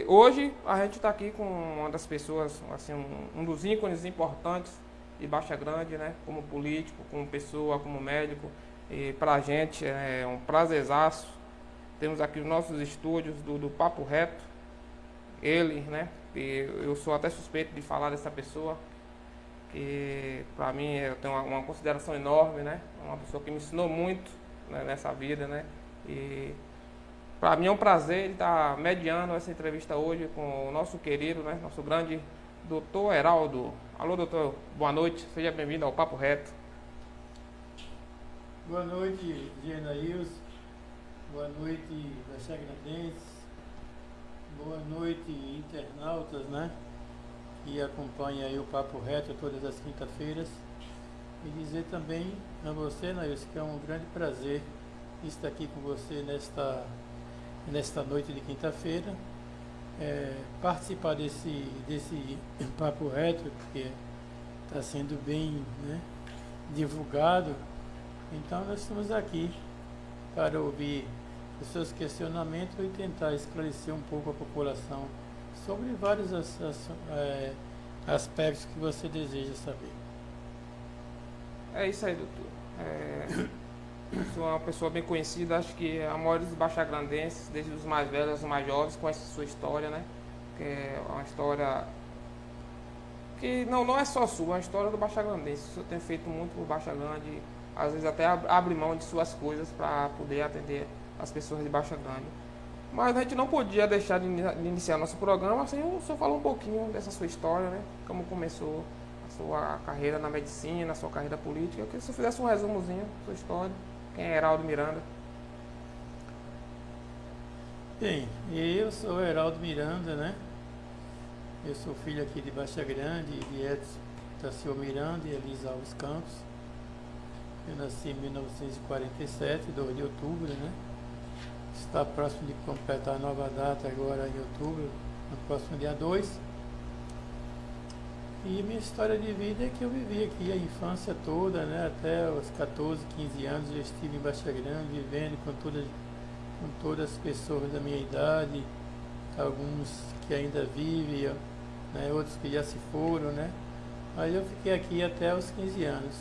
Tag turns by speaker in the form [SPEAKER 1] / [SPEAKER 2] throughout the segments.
[SPEAKER 1] hoje a gente está aqui com uma das pessoas, assim, um dos ícones importantes de Baixa Grande, né? Como político, como pessoa, como médico. E para a gente é um prazerzaço. Temos aqui os nossos estúdios do Papo Reto. Ele, né? E eu sou até suspeito de falar dessa pessoa, que para mim eu tenho uma consideração enorme, né? Uma pessoa que me ensinou muito, né, nessa vida, né? E para mim é um prazer estar mediando essa entrevista hoje com o nosso querido, né? Nosso grande doutor Heraldo. Alô, doutor, boa noite, seja bem-vindo ao Papo Reto.
[SPEAKER 2] Boa noite, Genails. Boa noite, Baixagrandenses. Boa noite, internautas, né? Que acompanham aí o Papo Reto todas as quintas-feiras. E dizer também a você, Nails, que é um grande prazer estar aqui com você nesta noite de quinta-feira. Participar desse Papo Reto, porque está sendo bem, né, divulgado. Então nós estamos aqui para ouvir os seus questionamentos e tentar esclarecer um pouco a população sobre vários aspectos que você deseja saber.
[SPEAKER 1] É isso aí, doutor. Sou uma pessoa bem conhecida, acho que a maioria dos baixagrandenses, desde os mais velhos aos mais jovens, conhece a sua história, né? Que é uma história que não é só sua, é uma história do baixagrandense. O senhor tem feito muito por Baixa Grande, às vezes até abre mão de suas coisas para poder atender as pessoas de Baixa Grande. Mas a gente não podia deixar de iniciar nosso programa sem o senhor falar um pouquinho dessa sua história, né? Como começou a sua carreira na medicina, a sua carreira política. Eu queria que você fizesse um resumozinho da sua história. Quem é Heraldo Miranda?
[SPEAKER 2] Bem, eu sou Heraldo Miranda, né? Eu sou filho aqui de Baixa Grande, de Edson Tassio Miranda e Elisa Alves Campos. Eu nasci em 1947, 2 de outubro, né? Está próximo de completar a nova data agora em outubro, no próximo dia 2. E minha história de vida é que eu vivi aqui a infância toda, né? Até os 14, 15 anos eu estive em Baixa Grande, vivendo com todas as pessoas da minha idade, alguns que ainda vivem, né? Outros que já se foram, né? Mas eu fiquei aqui até os 15 anos.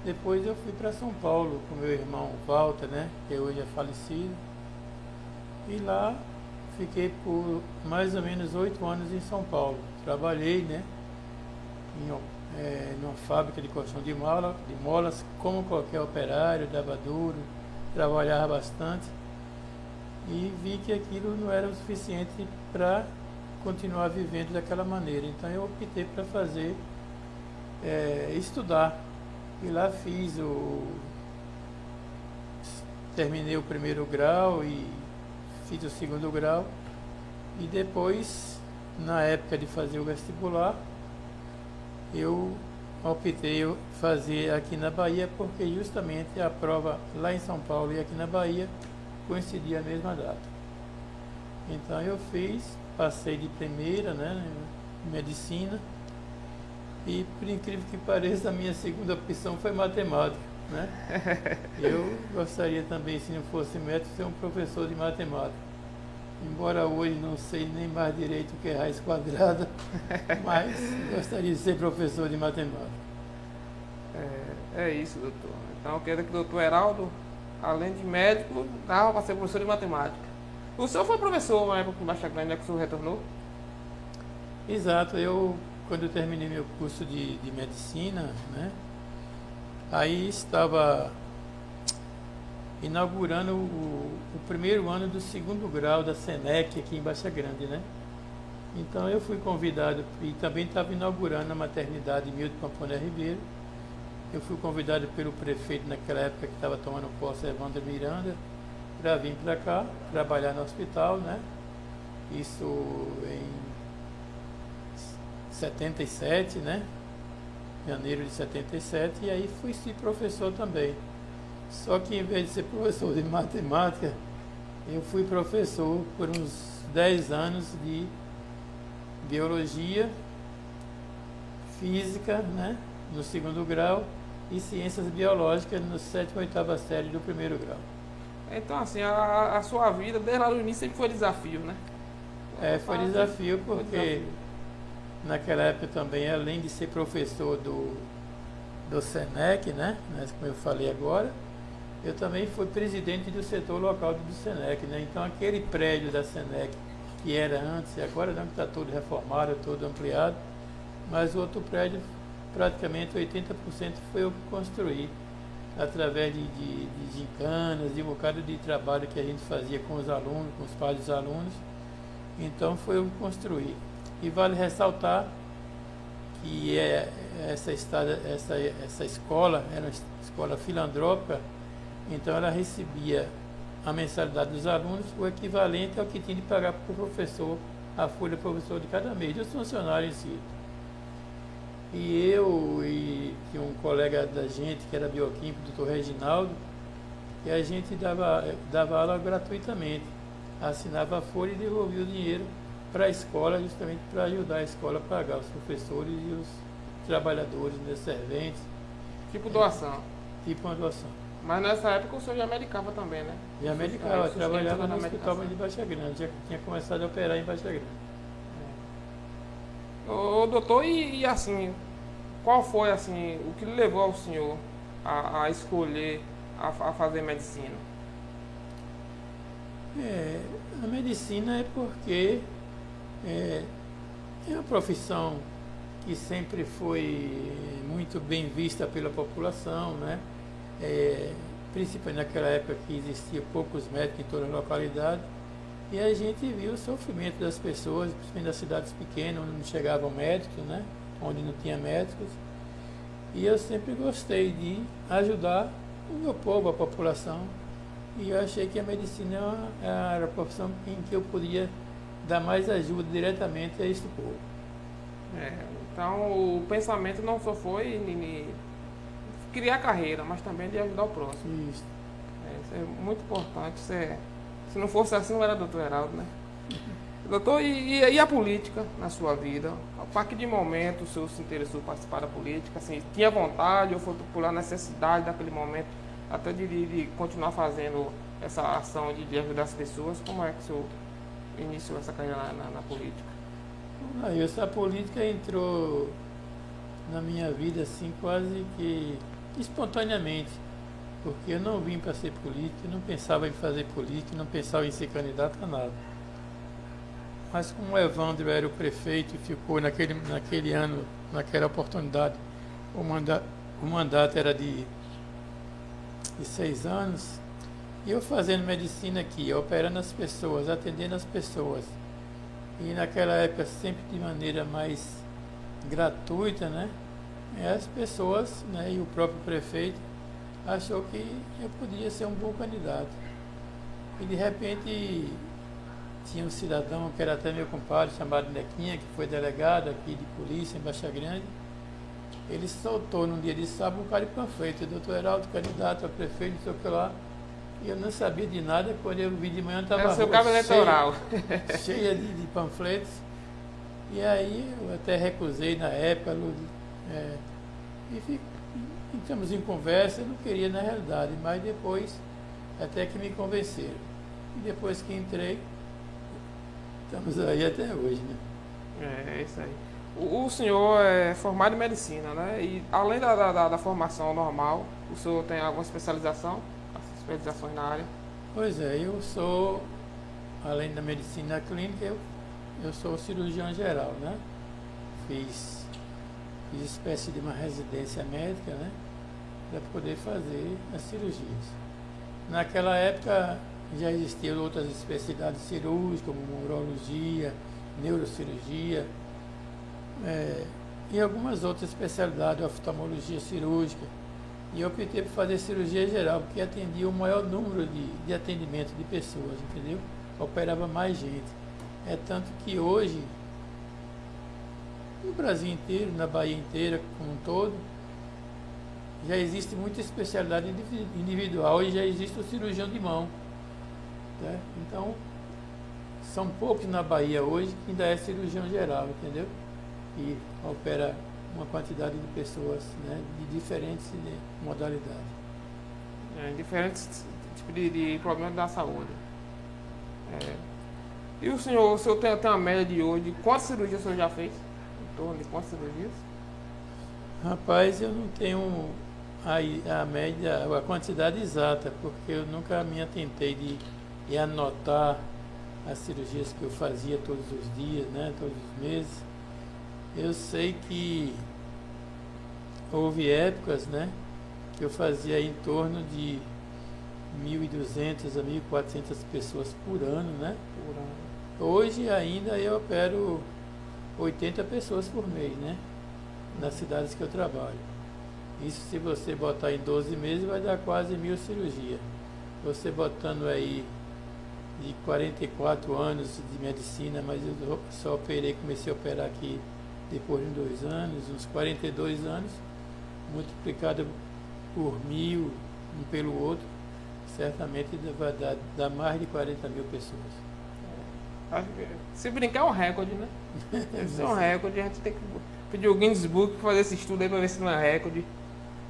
[SPEAKER 2] Depois eu fui para São Paulo com meu irmão Walter, né? Que hoje é falecido. E lá fiquei por mais ou menos 8 anos em São Paulo. Trabalhei, né? Numa fábrica de colchão de molas, como qualquer operário, dava duro, trabalhava bastante e vi que aquilo não era o suficiente para continuar vivendo daquela maneira. Então eu optei para estudar. E lá terminei o primeiro grau e fiz o segundo grau. E depois, na época de fazer o vestibular, eu optei fazer aqui na Bahia, porque justamente a prova lá em São Paulo e aqui na Bahia coincidia a mesma data. Então eu passei de primeira, né, em medicina, e por incrível que pareça, a minha segunda opção foi matemática, né? Eu gostaria também, se não fosse médico, ser um professor de matemática. Embora hoje não sei nem mais direito o que é raiz quadrada, mas gostaria de ser professor de matemática.
[SPEAKER 1] É isso, doutor. Então eu quero que o doutor Heraldo, além de médico, dava para ser professor de matemática. O senhor foi professor na época de Baixa Grande, né, que o senhor retornou?
[SPEAKER 2] Exato, quando eu terminei meu curso de medicina, né, aí estava inaugurando o primeiro ano do segundo grau da SENEC aqui em Baixa Grande, né? Então eu fui convidado, e também estava inaugurando a maternidade Milton Pamplona Ribeiro. Eu fui convidado pelo prefeito naquela época que estava tomando posse, Evandro Miranda, para vir para cá, trabalhar no hospital, né? Isso em 77, né? Janeiro de 77, e aí fui ser professor também. Só que em vez de ser professor de matemática, eu fui professor por uns 10 anos de biologia, física, né, no segundo grau, e ciências biológicas no 7ª e 8ª série do primeiro grau.
[SPEAKER 1] Então, assim, a sua vida, desde lá no início, sempre foi desafio, né?
[SPEAKER 2] Foi desafio porque naquela época também, além de ser professor do SENEC, né? Como eu falei agora, eu também fui presidente do setor local do SENEC, né? Então aquele prédio da SENEC que era antes, e agora não está todo reformado, todo ampliado, mas o outro prédio, praticamente 80% foi eu que construí, através de gincanas, de um bocado de trabalho que a gente fazia com os alunos, com os pais dos alunos. Então foi eu que construí. E vale ressaltar que essa escola era uma escola filantrópica, então ela recebia a mensalidade dos alunos, o equivalente ao que tinha de pagar para o professor, a folha do professor de cada mês, dos funcionários em si. E eu e um colega da gente, que era bioquímico, o doutor Reginaldo, e a gente dava aula gratuitamente, assinava a folha e devolvia o dinheiro para a escola, justamente para ajudar a escola a pagar os professores e os trabalhadores, né, serventes.
[SPEAKER 1] Tipo doação.
[SPEAKER 2] Tipo uma doação.
[SPEAKER 1] Mas nessa época o senhor já medicava também, né?
[SPEAKER 2] Já medicava, trabalhava no hospital de Baixa Grande, já tinha começado a operar em Baixa Grande.
[SPEAKER 1] Ô, doutor, e assim, qual foi assim, o que levou ao senhor a escolher a fazer medicina?
[SPEAKER 2] A medicina é porque é uma profissão que sempre foi muito bem vista pela população, né? Principalmente naquela época que existia poucos médicos em toda a localidade, e a gente viu o sofrimento das pessoas, principalmente das cidades pequenas, onde não chegavam médicos, né? Onde não tinha médicos, e eu sempre gostei de ajudar o meu povo, a população, e eu achei que a medicina era a profissão em que eu podia dar mais ajuda diretamente a esse povo.
[SPEAKER 1] Então o pensamento não só foi em criar carreira, mas também de ajudar o próximo.
[SPEAKER 2] Isso.
[SPEAKER 1] Isso é muito importante. Se não fosse assim, não era doutor Heraldo, né? Doutor, e a política na sua vida? A partir de momento o senhor se interessou em participar da política? Assim, tinha vontade ou foi por necessidade daquele momento, até de continuar fazendo essa ação de ajudar as pessoas? Como é que o senhor iniciou essa carreira na política?
[SPEAKER 2] Essa política entrou na minha vida assim quase que espontaneamente, porque eu não vim para ser político, eu não pensava em fazer política, não pensava em ser candidato a nada. Mas como o Evandro era o prefeito e ficou naquele ano, naquela oportunidade, o mandato era de 6 anos, e eu fazendo medicina aqui, operando as pessoas, atendendo as pessoas, e naquela época sempre de maneira mais gratuita, né? As pessoas, né, e o próprio prefeito achou que eu podia ser um bom candidato. E de repente tinha um cidadão que era até meu compadre, chamado Nequinha, que foi delegado aqui de polícia em Baixa Grande. Ele soltou num dia de sábado um cara de panfleto, doutor Heraldo, candidato a prefeito, não sei o que lá. E eu não sabia de nada, quando eu vi de manhã estava
[SPEAKER 1] o seu cabo eleitoral
[SPEAKER 2] cheia de panfletos. E aí eu até recusei na época, entramos em conversa, eu não queria na realidade, mas depois até que me convenceram. E depois que entrei, estamos aí até hoje, né?
[SPEAKER 1] É isso aí. O senhor é formado em medicina, né? E além da formação normal, o senhor tem alguma especializações na área?
[SPEAKER 2] Pois é, eu sou, além da medicina clínica, eu sou cirurgião geral, né? Fiz espécie de uma residência médica, né? Para poder fazer as cirurgias. Naquela época já existiam outras especialidades cirúrgicas, como urologia, neurocirurgia, e algumas outras especialidades, oftalmologia cirúrgica. E eu optei por fazer cirurgia geral, porque atendia o maior número de atendimento de pessoas, entendeu? Operava mais gente. É tanto que hoje, no Brasil inteiro, na Bahia inteira, como um todo, já existe muita especialidade individual e já existe o cirurgião de mão. Tá? Então, são poucos na Bahia hoje que ainda é cirurgião geral, entendeu? E opera uma quantidade de pessoas, né, de diferentes modalidades.
[SPEAKER 1] Diferentes tipos de problemas da saúde. E o senhor tem uma média de hoje, quantas cirurgias o senhor já fez? Em torno de quantas cirurgias?
[SPEAKER 2] Rapaz, eu não tenho a média, a quantidade exata, porque eu nunca me atentei de anotar as cirurgias que eu fazia todos os dias, né, todos os meses. Eu sei que houve épocas, né, que eu fazia em torno de 1.200 a 1.400 pessoas por ano, né?
[SPEAKER 1] Por ano.
[SPEAKER 2] Hoje ainda eu opero 80 pessoas por mês, né? Nas cidades que eu trabalho. Isso, se você botar em 12 meses, vai dar quase 1.000 cirurgias. Você botando aí de 44 anos de medicina, mas eu só comecei a operar aqui depois de 2 anos, uns 42 anos, multiplicado por 1.000, um pelo outro, certamente vai dar mais de 40 mil pessoas.
[SPEAKER 1] Acho que, se brincar, é um recorde, né? Esse é um recorde, a gente tem que pedir o Guinness Book para fazer esse estudo aí para ver se não é recorde.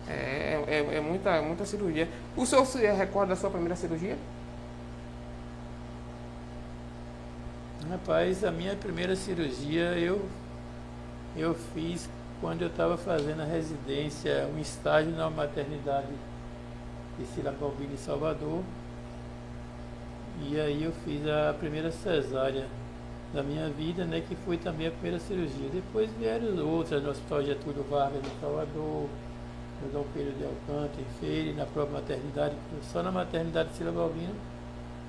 [SPEAKER 1] É muita cirurgia. O senhor se recorda da sua primeira cirurgia?
[SPEAKER 2] Rapaz, a minha primeira cirurgia eu fiz quando eu estava fazendo a residência, um estágio na maternidade de Cila Balbino em Salvador. E aí eu fiz a primeira cesárea da minha vida, né, que foi também a primeira cirurgia. Depois vieram outras no Hospital Getúlio Vargas, em Salvador, no Dom Pedro de Alcântara, em Feira, e na própria maternidade. Só na maternidade de Cila Balbino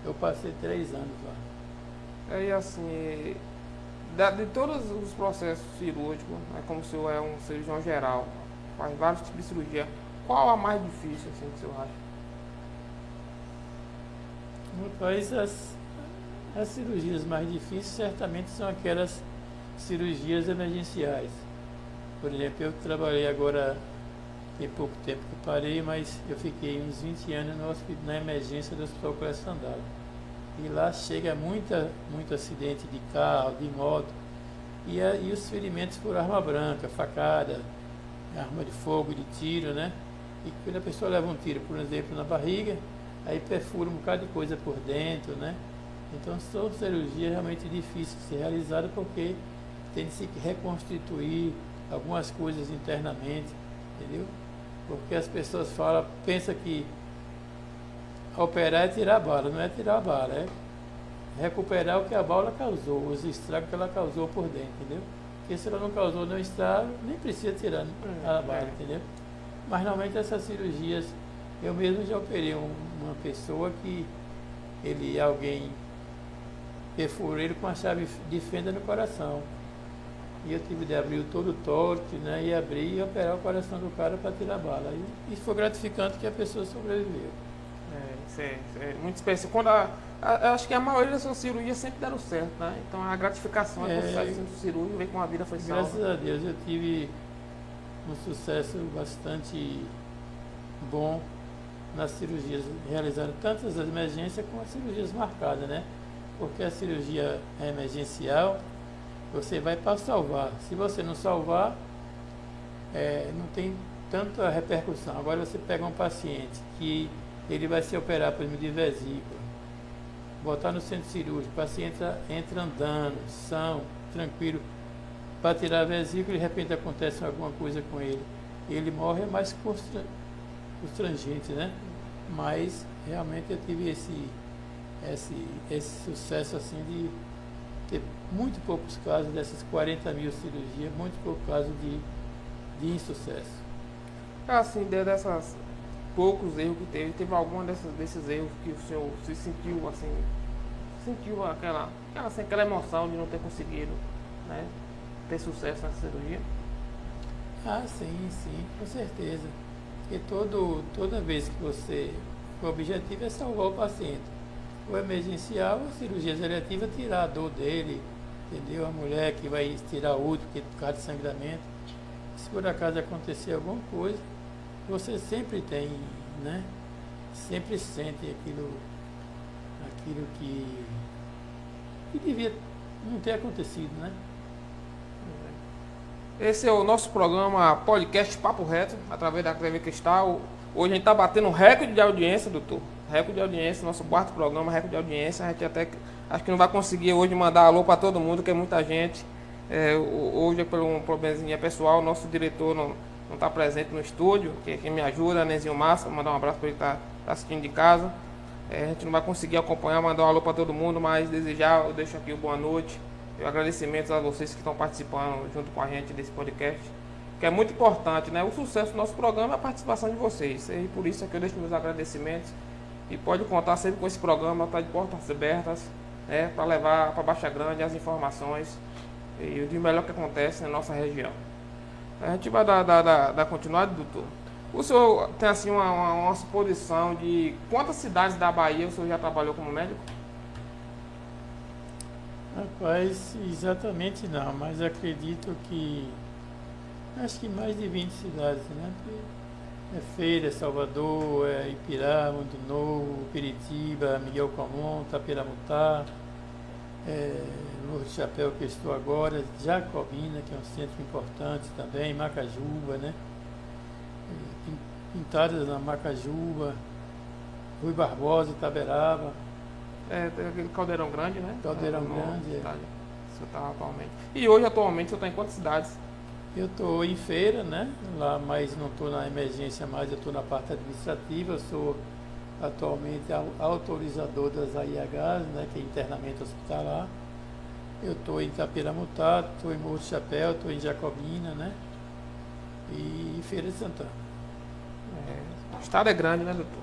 [SPEAKER 2] eu passei 3 anos lá.
[SPEAKER 1] E assim, de todos os processos cirúrgicos, né, como o senhor é um cirurgião geral, faz vários tipos de cirurgia, qual a mais difícil, assim, que o senhor acha?
[SPEAKER 2] Rapaz, as cirurgias mais difíceis certamente são aquelas cirurgias emergenciais. Por exemplo, eu trabalhei agora, tem pouco tempo que eu parei, mas eu fiquei uns 20 anos na emergência do Hospital Colégio Sandalo. E lá chega muito acidente de carro, de moto, e os ferimentos por arma branca, facada, arma de fogo, de tiro, né? E quando a pessoa leva um tiro, por exemplo, na barriga, aí perfura um bocado de coisa por dentro, né? Então são cirurgias realmente difíceis de ser realizadas porque tem de se reconstituir algumas coisas internamente, entendeu? Porque as pessoas pensam que operar é tirar a bala, não é tirar a bala, é recuperar o que a bala causou, os estragos que ela causou por dentro, entendeu? Porque se ela não causou nenhum estrago, nem precisa tirar a bala, entendeu? Mas normalmente essas cirurgias, eu mesmo já operei uma pessoa que alguém perfurou ele com a chave de fenda no coração. E eu tive de abrir todo torto, né? E abrir e operar o coração do cara para tirar a bala. E isso foi gratificante que a pessoa sobreviveu.
[SPEAKER 1] Isso é muito especial. Acho que a maioria dessas cirurgias sempre deram certo, né? Então a gratificação é quando sai do centro cirúrgico, ver como a vida foi salva.
[SPEAKER 2] Graças a Deus eu tive um sucesso bastante bom nas cirurgias realizadas, tanto as emergências como as cirurgias marcadas, né? Porque a cirurgia emergencial, você vai para salvar. Se você não salvar, não tem tanta repercussão. Agora você pega um paciente que ele vai se operar, por exemplo, de vesícula, botar no centro cirúrgico, o paciente entra andando, são, tranquilo, para tirar a vesícula e de repente acontece alguma coisa com ele. Ele morre, é mais constrangente, né? Mas realmente eu tive esse sucesso assim de ter muito poucos casos dessas 40 mil cirurgias, muito poucos casos de insucesso.
[SPEAKER 1] Assim, dessas poucos erros que teve algum desses erros que o senhor se sentiu assim, sentiu aquela emoção de não ter conseguido, né, ter sucesso nessa cirurgia?
[SPEAKER 2] Ah, sim, com certeza. Porque toda vez que o objetivo é salvar o paciente. O emergencial, a cirurgia seletiva, tirar a dor dele, entendeu? A mulher que vai tirar o útero por causa de sangramento. Se por acaso acontecer alguma coisa, você sempre tem, né? Sempre sente aquilo que devia não ter acontecido, né?
[SPEAKER 1] Esse é o nosso programa podcast Papo Reto, através da TV Cristal. Hoje a gente está batendo um recorde de audiência, doutor. Recorde de audiência, nosso quarto programa, recorde de audiência. A gente Acho que não vai conseguir hoje mandar alô para todo mundo, que é muita gente. Hoje, por um probleminha pessoal, nosso diretor não está presente no estúdio, que me ajuda, Nezinho Massa, mandar um abraço para ele que está assistindo de casa. A gente não vai conseguir acompanhar, mandar um alô para todo mundo, mas desejar, eu deixo aqui o boa noite e agradecimentos a vocês que estão participando junto com a gente desse podcast, que é muito importante, né? O sucesso do nosso programa é a participação de vocês, e por isso é que eu deixo meus agradecimentos, e pode contar sempre com esse programa, está de portas abertas, né, para levar para Baixa Grande as informações e o melhor que acontece na nossa região. A gente vai dar continuidade, doutor. O senhor tem assim uma suposição de quantas cidades da Bahia o senhor já trabalhou como médico?
[SPEAKER 2] Rapaz, exatamente não, mas acredito que acho que mais de 20 cidades, né? É Feira, Salvador, Ipirá, Mundo Novo, Piritiba, Miguel Comum, Tapiramutá, Morro de Chapéu, que eu estou agora, Jacobina, que é um centro importante também, Macajuba, né? Pintadas na Macajuba, Rui Barbosa, Itaberaba.
[SPEAKER 1] Tem aquele Caldeirão Grande, né?
[SPEAKER 2] Caldeirão Grande,
[SPEAKER 1] Você está atualmente. E hoje, atualmente, você está em quantas cidades?
[SPEAKER 2] Eu estou em Feira, né? Lá, mas não estou na emergência mais, eu estou na parte administrativa. Eu sou atualmente autorizador das AIHs, né? Que é internamento hospitalar. Eu estou em Itapiramutá, estou em Morro de Chapéu, estou em Jacobina, né? E em Feira de Santana.
[SPEAKER 1] O estado é grande, né, doutor?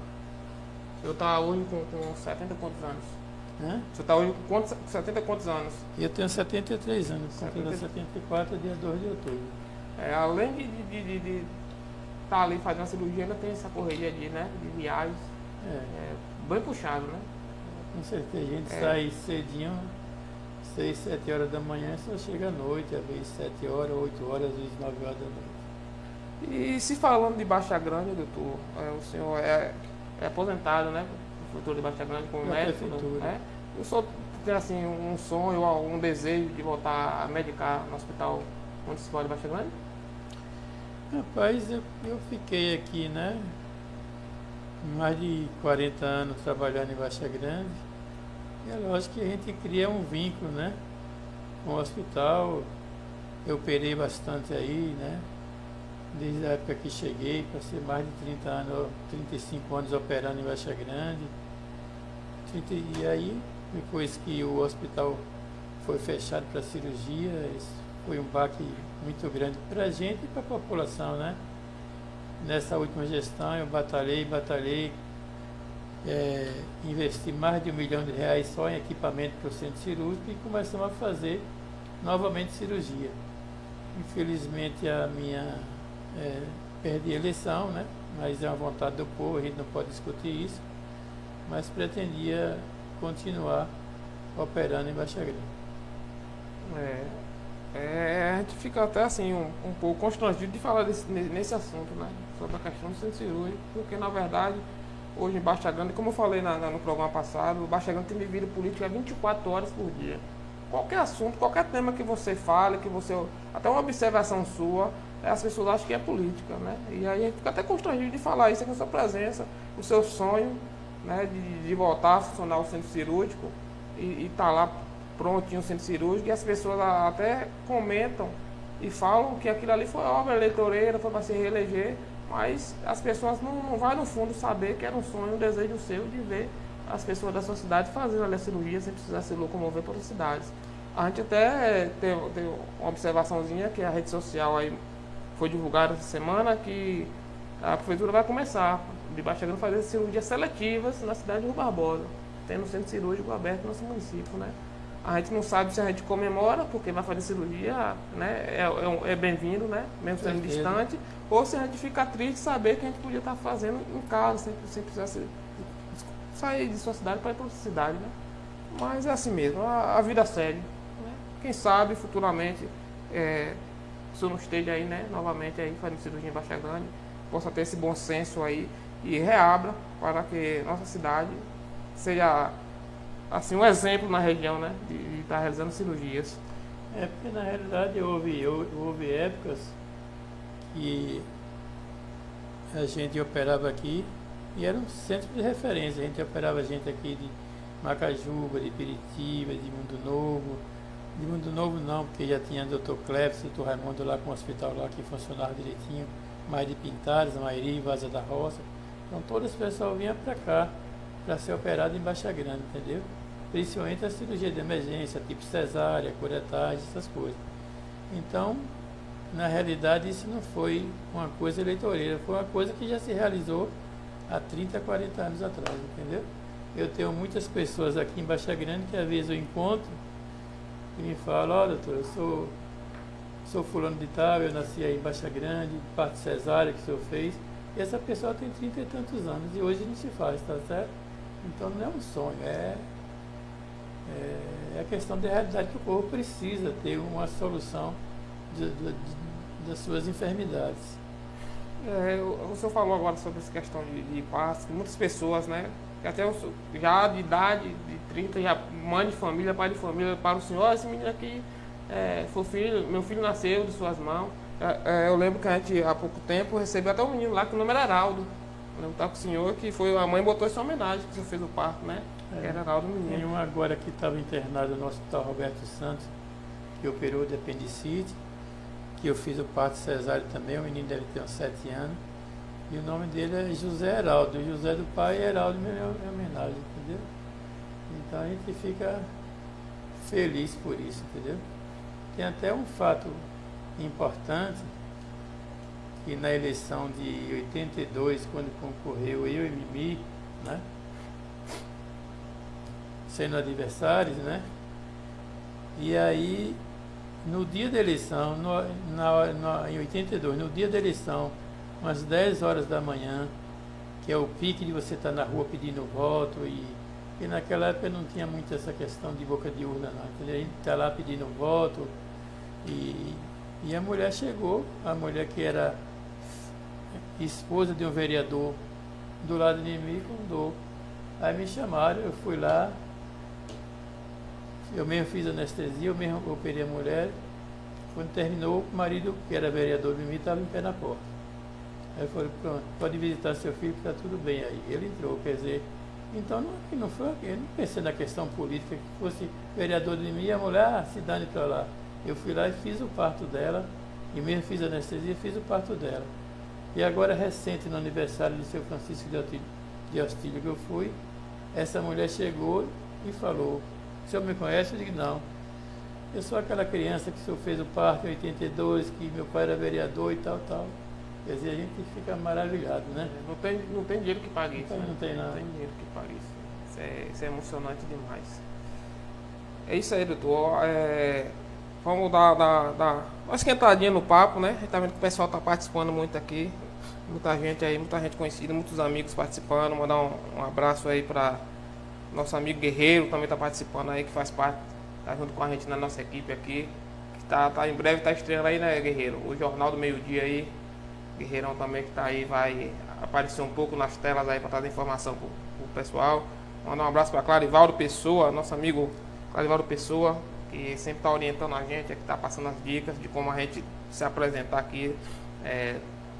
[SPEAKER 1] O senhor está hoje com 70 quantos anos?
[SPEAKER 2] Hã?
[SPEAKER 1] O senhor está hoje com 70 quantos anos?
[SPEAKER 2] Eu tenho 73 anos, completo 74, dia 2 de outubro.
[SPEAKER 1] Além de estar ali fazendo a cirurgia, ainda tem essa correria né, de viagens. Bem puxado, né?
[SPEAKER 2] Com certeza, a gente sai cedinho, 6, 7 horas da manhã, só chega à noite, às vezes 7 horas, 8 horas, às vezes 9 horas da noite.
[SPEAKER 1] E se falando de Baixa Grande, doutor, o senhor é aposentado, né? Futuro de Baixa Grande como médico, né? O senhor tem assim um sonho ou um desejo de voltar a medicar no Hospital Municipal de Baixa Grande?
[SPEAKER 2] Rapaz, eu fiquei aqui, né? Mais de 40 anos trabalhando em Baixa Grande. E é lógico que a gente cria um vínculo, né? Com o hospital. Eu operei bastante aí, né? Desde a época que cheguei, passei mais de 30 anos, 35 anos operando em Baixa Grande. E aí, depois que o hospital foi fechado para cirurgia, isso foi um baque muito grande para a gente e para a população, né? Nessa última gestão eu batalhei, investi mais de R$1 milhão só em equipamento para o centro cirúrgico e começamos a fazer novamente cirurgia. Infelizmente perdi a eleição, né? Mas é uma vontade do povo, a gente não pode discutir isso, mas pretendia continuar operando em Baixa Grande.
[SPEAKER 1] A gente fica até assim um pouco constrangido de falar nesse assunto, né? Sobre a questão do centro cirúrgico, porque na verdade hoje em Baixa Grande, como eu falei no programa passado, o Baixa Grande tem vivido política 24 horas por dia. Qualquer assunto, qualquer tema que você fale, até uma observação sua, as pessoas acham que é política, né? E aí a gente fica até constrangido de falar isso aqui na sua presença, o seu sonho, né, de voltar a funcionar o centro cirúrgico e tá lá prontinho o centro cirúrgico, e as pessoas até comentam e falam que aquilo ali foi obra eleitoreira, foi para se reeleger, mas as pessoas não vão no fundo saber que era um sonho, um desejo seu de ver as pessoas da sua cidade fazendo ali a cirurgia sem precisar se locomover para outras cidades. A gente até tem uma observaçãozinha que a rede social aí foi divulgada essa semana, que a prefeitura vai começar de Baixa Grande a fazer cirurgias seletivas na cidade de Rui Barbosa, tendo um centro cirúrgico aberto no nosso município, né? A gente não sabe se a gente comemora porque vai fazer cirurgia, né? É bem-vindo, né? Mesmo sendo distante, ou se a gente fica triste saber que a gente podia estar fazendo em casa, sem precisar sair de sua cidade para ir para outra cidade, né? Mas é assim mesmo, a vida segue, né? Quem sabe futuramente, se eu não esteja aí, né, novamente aí fazendo cirurgia em Baixa Grande, possa ter esse bom senso aí e reabra para que nossa cidade seja assim um exemplo na região, né, de estar realizando cirurgias.
[SPEAKER 2] Porque na realidade houve épocas que a gente operava aqui e era um centro de referência. A gente operava gente aqui Macajuba, de Piritiba, de Mundo Novo. De Mundo Novo não, porque já tinha Dr. Cleves, Dr. Raimundo lá com o hospital lá que funcionava direitinho, mais de Pintares, Mairi, Vaza da Roça. Então todo esse pessoal vinha para cá para ser operado em Baixa Grande, entendeu? Principalmente a cirurgia de emergência, tipo cesárea, curetagem, essas coisas. Então, na realidade, isso não foi uma coisa eleitoreira, foi uma coisa que já se realizou há 30, 40 anos atrás, entendeu? Eu tenho muitas pessoas aqui em Baixa Grande que às vezes eu encontro e me falam, ó, doutor, eu sou fulano de tal, eu nasci aí em Baixa Grande, parto cesárea que o senhor fez, e essa pessoa tem 30 e tantos anos e hoje não se faz, tá certo? Então não é um sonho, é a questão da realidade que o povo precisa ter uma solução das suas enfermidades.
[SPEAKER 1] O senhor falou agora sobre essa questão de partos, muitas pessoas, né? Até já de idade, de 30, já mãe de família, pai de família, para o senhor, esse menino aqui, meu filho nasceu de suas mãos. Eu lembro que a gente, há pouco tempo, recebeu até um menino lá, que o nome era Heraldo. Eu lembro que com o senhor, que foi, a mãe botou essa homenagem, que o senhor fez o parto, né? Que era Heraldo menino.
[SPEAKER 2] Tem um agora que estava internado no Hospital Roberto Santos, que operou de apendicite, que eu fiz o parto cesáreo também, o menino deve ter uns 7 anos. E o nome dele é José Heraldo, o José do pai e Heraldo em homenagem, entendeu? Então a gente fica feliz por isso, entendeu? Tem até um fato importante, que na eleição de 82, quando concorreu eu e Mimi, né? Sendo adversários, né? E aí, no dia da eleição, em 82, no dia da eleição, umas 10 horas da manhã, que é o pique de você estar na rua pedindo voto, e naquela época não tinha muito essa questão de boca de urna, não. Entendeu? A gente está lá pedindo voto, e a mulher chegou, a mulher que era esposa de um vereador do lado de mim, contou. Aí me chamaram, eu fui lá, eu mesmo fiz anestesia, eu mesmo operei a mulher. Quando terminou, o marido, que era vereador de mim, estava em pé na porta. Aí eu falei, pronto, pode visitar seu filho que está tudo bem aí. Ele entrou, quer dizer, então não foi, eu não pensei na questão política, que fosse vereador de mim e a mulher, se dane para lá. Eu fui lá e fiz o parto dela, e mesmo fiz anestesia, fiz o parto dela. E agora, recente, no aniversário de seu Francisco de Austílio que eu fui, essa mulher chegou e falou, o senhor me conhece? Eu digo, não. Eu sou aquela criança que o senhor fez o parto em 82, que meu pai era vereador e tal. Quer dizer, a gente fica maravilhado, né?
[SPEAKER 1] Não tem dinheiro que pague isso.
[SPEAKER 2] Não tem nada.
[SPEAKER 1] Não tem dinheiro que pague isso. Isso é emocionante demais. É isso aí, doutor. Vamos dar uma esquentadinha no papo, né? A gente tá vendo que o pessoal tá participando muito aqui. Muita gente aí, muita gente conhecida, muitos amigos participando. Mandar um abraço aí para nosso amigo Guerreiro, também tá participando aí, que faz parte, tá junto com a gente na nossa equipe aqui. Que tá em breve tá estreando aí, né, Guerreiro? O Jornal do Meio-Dia aí. Guerreirão também que tá aí, vai aparecer um pouco nas telas aí para trazer informação pro pessoal. Mandar um abraço para Clarivaldo Pessoa, nosso amigo Clarivaldo Pessoa, que sempre está orientando a gente, que está passando as dicas de como a gente se apresentar aqui,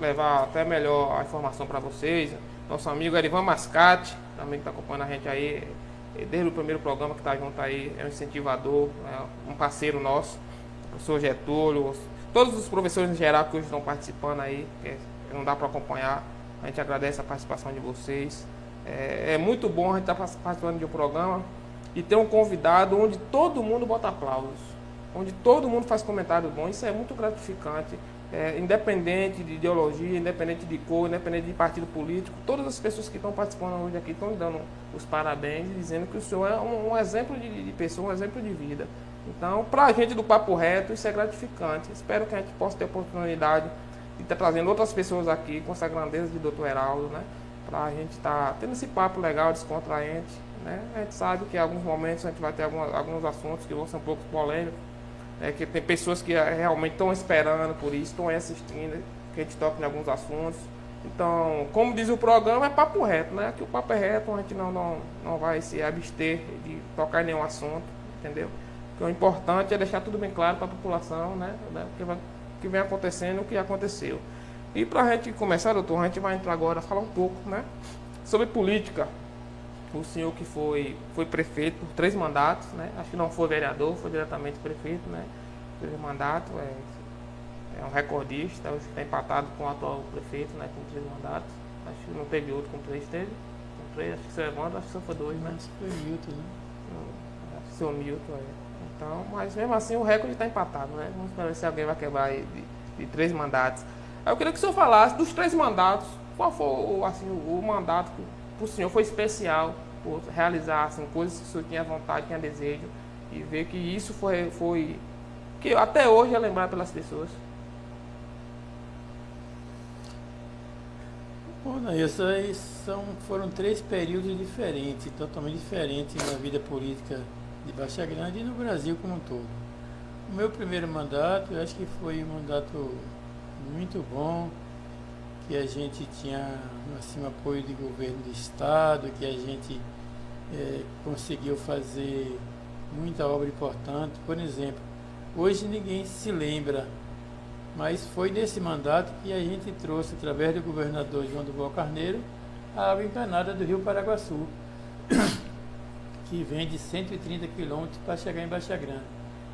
[SPEAKER 1] levar até melhor a informação para vocês. Nosso amigo Erivan Mascate, também que está acompanhando a gente aí, desde o primeiro programa que está junto aí, é um incentivador, um parceiro nosso, o professor Getúlio, todos os professores em geral que hoje estão participando aí, que não dá para acompanhar, a gente agradece a participação de vocês. É muito bom a gente estar participando de um programa e ter um convidado onde todo mundo bota aplausos, onde todo mundo faz comentário bom. Isso é muito gratificante, independente de ideologia, independente de cor, independente de partido político. Todas as pessoas que estão participando hoje aqui estão dando os parabéns, dizendo que o senhor é um exemplo de pessoa, um exemplo de vida. Então, para a gente do Papo Reto, isso é gratificante. Espero que a gente possa ter a oportunidade de estar trazendo outras pessoas aqui com essa grandeza de Dr. Heraldo, né? Para a gente estar tendo esse papo legal, descontraente, né? A gente sabe que em alguns momentos a gente vai ter alguns assuntos que vão ser um pouco polêmicos, que tem pessoas que realmente estão esperando por isso, estão assistindo, que a gente toque em alguns assuntos. Então, como diz o programa, é papo reto, né? Que o papo é reto, a gente não vai se abster de tocar em nenhum assunto, entendeu? Então, o importante é deixar tudo bem claro para a população, né? O que vem acontecendo, o que aconteceu. E para a gente começar, doutor, a gente vai entrar agora a falar um pouco, né? Sobre política. o senhor que foi prefeito por 3 mandatos, né? Acho que não foi vereador, foi diretamente prefeito, né? 3 mandatos, é um recordista, acho que está empatado com o atual prefeito, né? Com 3 mandatos. Acho que não teve outro com 3, teve? Com 3, acho que seu Evandro, acho que só foi 2, né?
[SPEAKER 2] Acho que foi Milton, né?
[SPEAKER 1] Acho que seu Milton, Então, mas mesmo assim o recorde está empatado, né? Vamos ver se alguém vai quebrar aí de 3 mandatos. Aí eu queria que o senhor falasse dos 3 mandatos, qual foi assim, o mandato que para o senhor foi especial, por realizar assim, coisas que o senhor tinha vontade, tinha desejo, e ver que isso foi que até hoje é lembrado pelas pessoas.
[SPEAKER 2] Bom, foram 3 períodos diferentes, totalmente diferentes na vida política de Baixa Grande e no Brasil como um todo. O meu primeiro mandato, eu acho que foi um mandato muito bom, que a gente tinha assim, um apoio de governo do estado, que a gente conseguiu fazer muita obra importante. Por exemplo, hoje ninguém se lembra, mas foi nesse mandato que a gente trouxe, através do governador João do Boa Carneiro, a água encanada do Rio Paraguaçu, que vem de 130 quilômetros para chegar em Baixa Grande.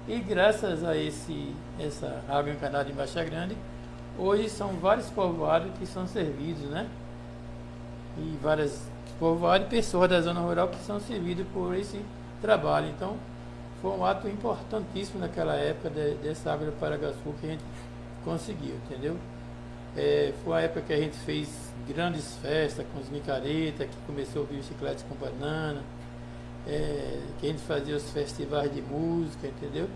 [SPEAKER 2] E graças a essa água encanada em Baixa Grande, hoje são vários povoados que são servidos, né? E vários povoados e pessoas da zona rural que são servidos por esse trabalho. Então, foi um ato importantíssimo naquela época dessa água do Paraguaçu que a gente conseguiu, entendeu? Foi uma época que a gente fez grandes festas com os micaretas, que começou a vir chiclete com banana, que a gente fazia os festivais de música, entendeu?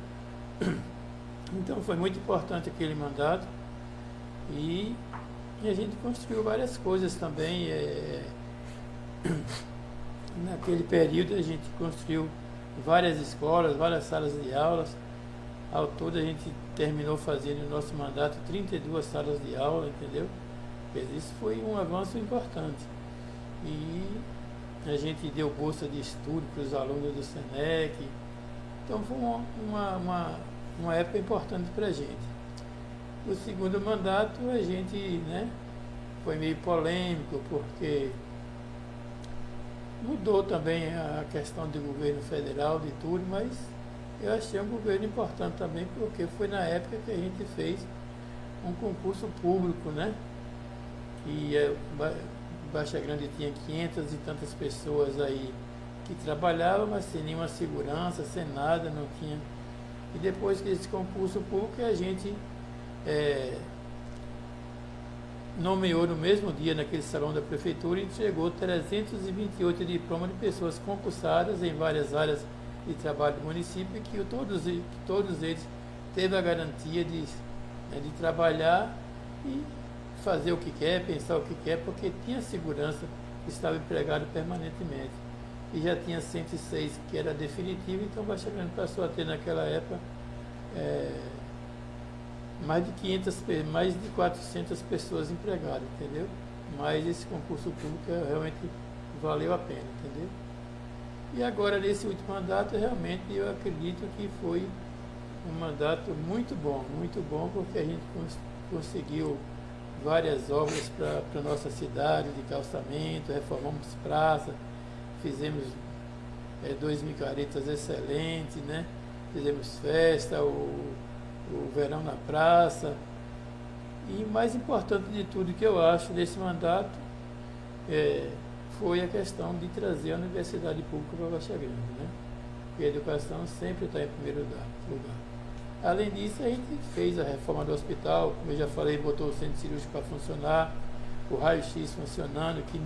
[SPEAKER 2] Então foi muito importante aquele mandato e a gente construiu várias coisas também. Naquele período a gente construiu várias escolas, várias salas de aulas. Ao todo a gente terminou fazendo no nosso mandato 32 salas de aula, entendeu? Isso foi um avanço importante. E a gente deu bolsa de estudo para os alunos do SENEC. Então foi uma época importante para a gente. O segundo mandato a gente, né, foi meio polêmico, porque mudou também a questão do governo federal, de tudo, mas eu achei um governo importante também, porque foi na época que a gente fez um concurso público, né? E Baixa Grande tinha 500 e tantas pessoas aí que trabalhavam, mas sem nenhuma segurança, sem nada, não tinha. E depois que esse concurso público, a gente nomeou no mesmo dia, naquele salão da prefeitura, e entregou 328 diplomas de pessoas concursadas em várias áreas de trabalho do município, que todos eles teve a garantia de trabalhar e fazer o que quer, pensar o que quer, porque tinha segurança que estava empregado permanentemente. E já tinha 106 que era definitivo, então Baixa Grande passou a ter naquela época mais de 400 pessoas empregadas, entendeu? Mas esse concurso público realmente valeu a pena, entendeu? E agora, nesse último mandato, realmente eu acredito que foi um mandato muito bom, porque a gente conseguiu várias obras para a nossa cidade, de calçamento, reformamos praça, fizemos 2 micaretas excelentes, né? Fizemos festa, o verão na praça. E mais importante de tudo que eu acho desse mandato foi a questão de trazer a universidade pública para Baixa Grande, né? Porque a educação sempre está em primeiro lugar. Além disso, a gente fez a reforma do hospital, como eu já falei, botou o centro cirúrgico para funcionar, o raio-x funcionando, que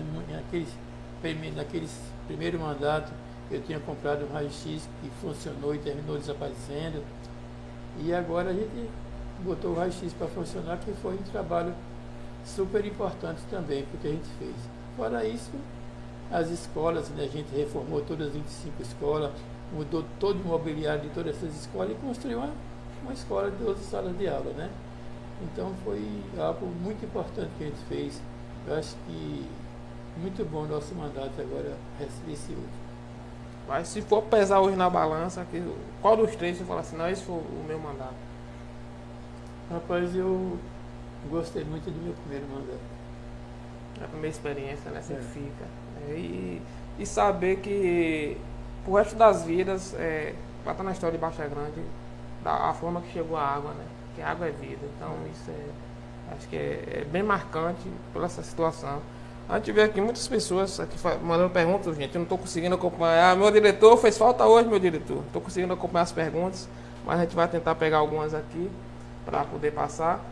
[SPEAKER 2] naquele primeiro mandato eu tinha comprado um raio-x que funcionou e terminou desaparecendo. E agora a gente botou o raio-x para funcionar, que foi um trabalho super importante também, porque a gente fez. Fora isso, as escolas, né, a gente reformou todas as 25 escolas, mudou todo o mobiliário de todas essas escolas e construiu uma escola de 12 salas de aula, né? Então foi algo muito importante que a gente fez. Eu acho que muito bom o nosso mandato agora, esse último.
[SPEAKER 1] Mas se for pesar hoje na balança, qual dos 3 você fala assim, não, esse foi o meu mandato?
[SPEAKER 2] Rapaz, eu gostei muito do meu primeiro mandato.
[SPEAKER 1] É a primeira experiência, né? Sempre fica. E e saber que pro resto das vidas vai estar na história de Baixa Grande a forma que chegou a água, né? Que a água é vida. Então isso acho que é bem marcante por essa situação. A gente vê aqui muitas pessoas aqui mandando perguntas, gente. Eu não estou conseguindo acompanhar. Meu diretor fez falta hoje, meu diretor. Estou conseguindo acompanhar as perguntas, mas a gente vai tentar pegar algumas aqui para poder passar.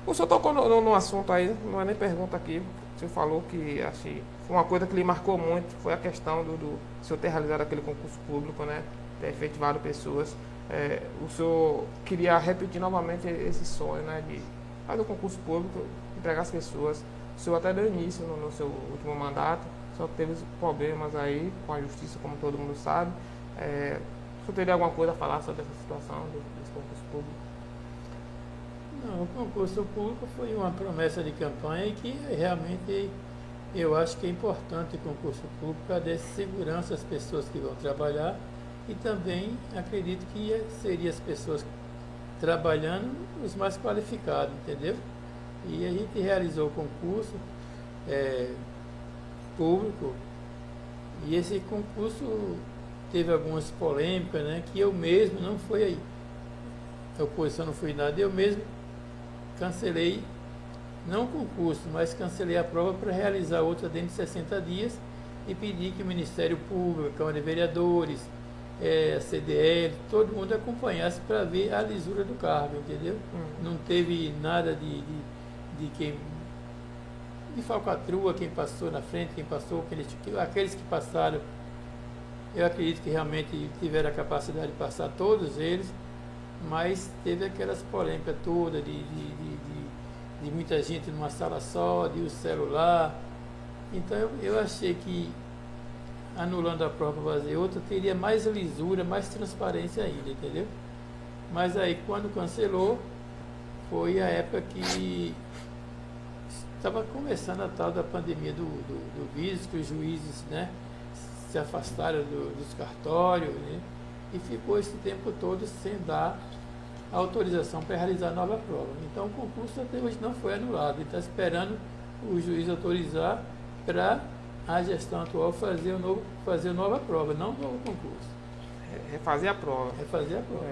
[SPEAKER 1] O senhor tocou no assunto aí, não é nem pergunta aqui. O senhor falou que achei, foi uma coisa que lhe marcou muito, foi a questão do senhor ter realizado aquele concurso público, né? Ter efetivado pessoas. O senhor queria repetir novamente esse sonho, né? De fazer o concurso público, empregar as pessoas. O senhor até deu início no seu último mandato, só teve problemas aí com a justiça, como todo mundo sabe. O senhor teria alguma coisa a falar sobre essa situação desse concurso público?
[SPEAKER 2] Não, o concurso público foi uma promessa de campanha e que realmente eu acho que é importante o concurso público para dar segurança às pessoas que vão trabalhar e também acredito que seriam as pessoas trabalhando os mais qualificados, entendeu? E a gente realizou o concurso público e esse concurso teve algumas polêmicas, né? Que eu mesmo não foi aí. A oposição não foi nada, eu mesmo cancelei, não o concurso, mas cancelei a prova para realizar outra dentro de 60 dias e pedi que o Ministério Público, a Câmara de Vereadores, a CDL, todo mundo acompanhasse para ver a lisura do cargo, entendeu? Não teve nada de falcatrua, quem passou na frente, quem passou, aqueles que passaram, eu acredito que realmente tiveram a capacidade de passar todos eles, mas teve aquelas polêmicas todas de muita gente numa sala só, de o celular. Então eu achei que anulando a prova para fazer outra, teria mais lisura, mais transparência ainda, entendeu? Mas aí quando cancelou, foi a época que estava começando a tal da pandemia do vírus, que os juízes, né, se afastaram dos cartórios, né, e ficou esse tempo todo sem dar autorização para realizar nova prova. Então o concurso até hoje não foi anulado, ele está esperando o juiz autorizar para a gestão atual fazer nova prova, não um novo concurso.
[SPEAKER 1] Refazer a prova.
[SPEAKER 2] Refazer a prova.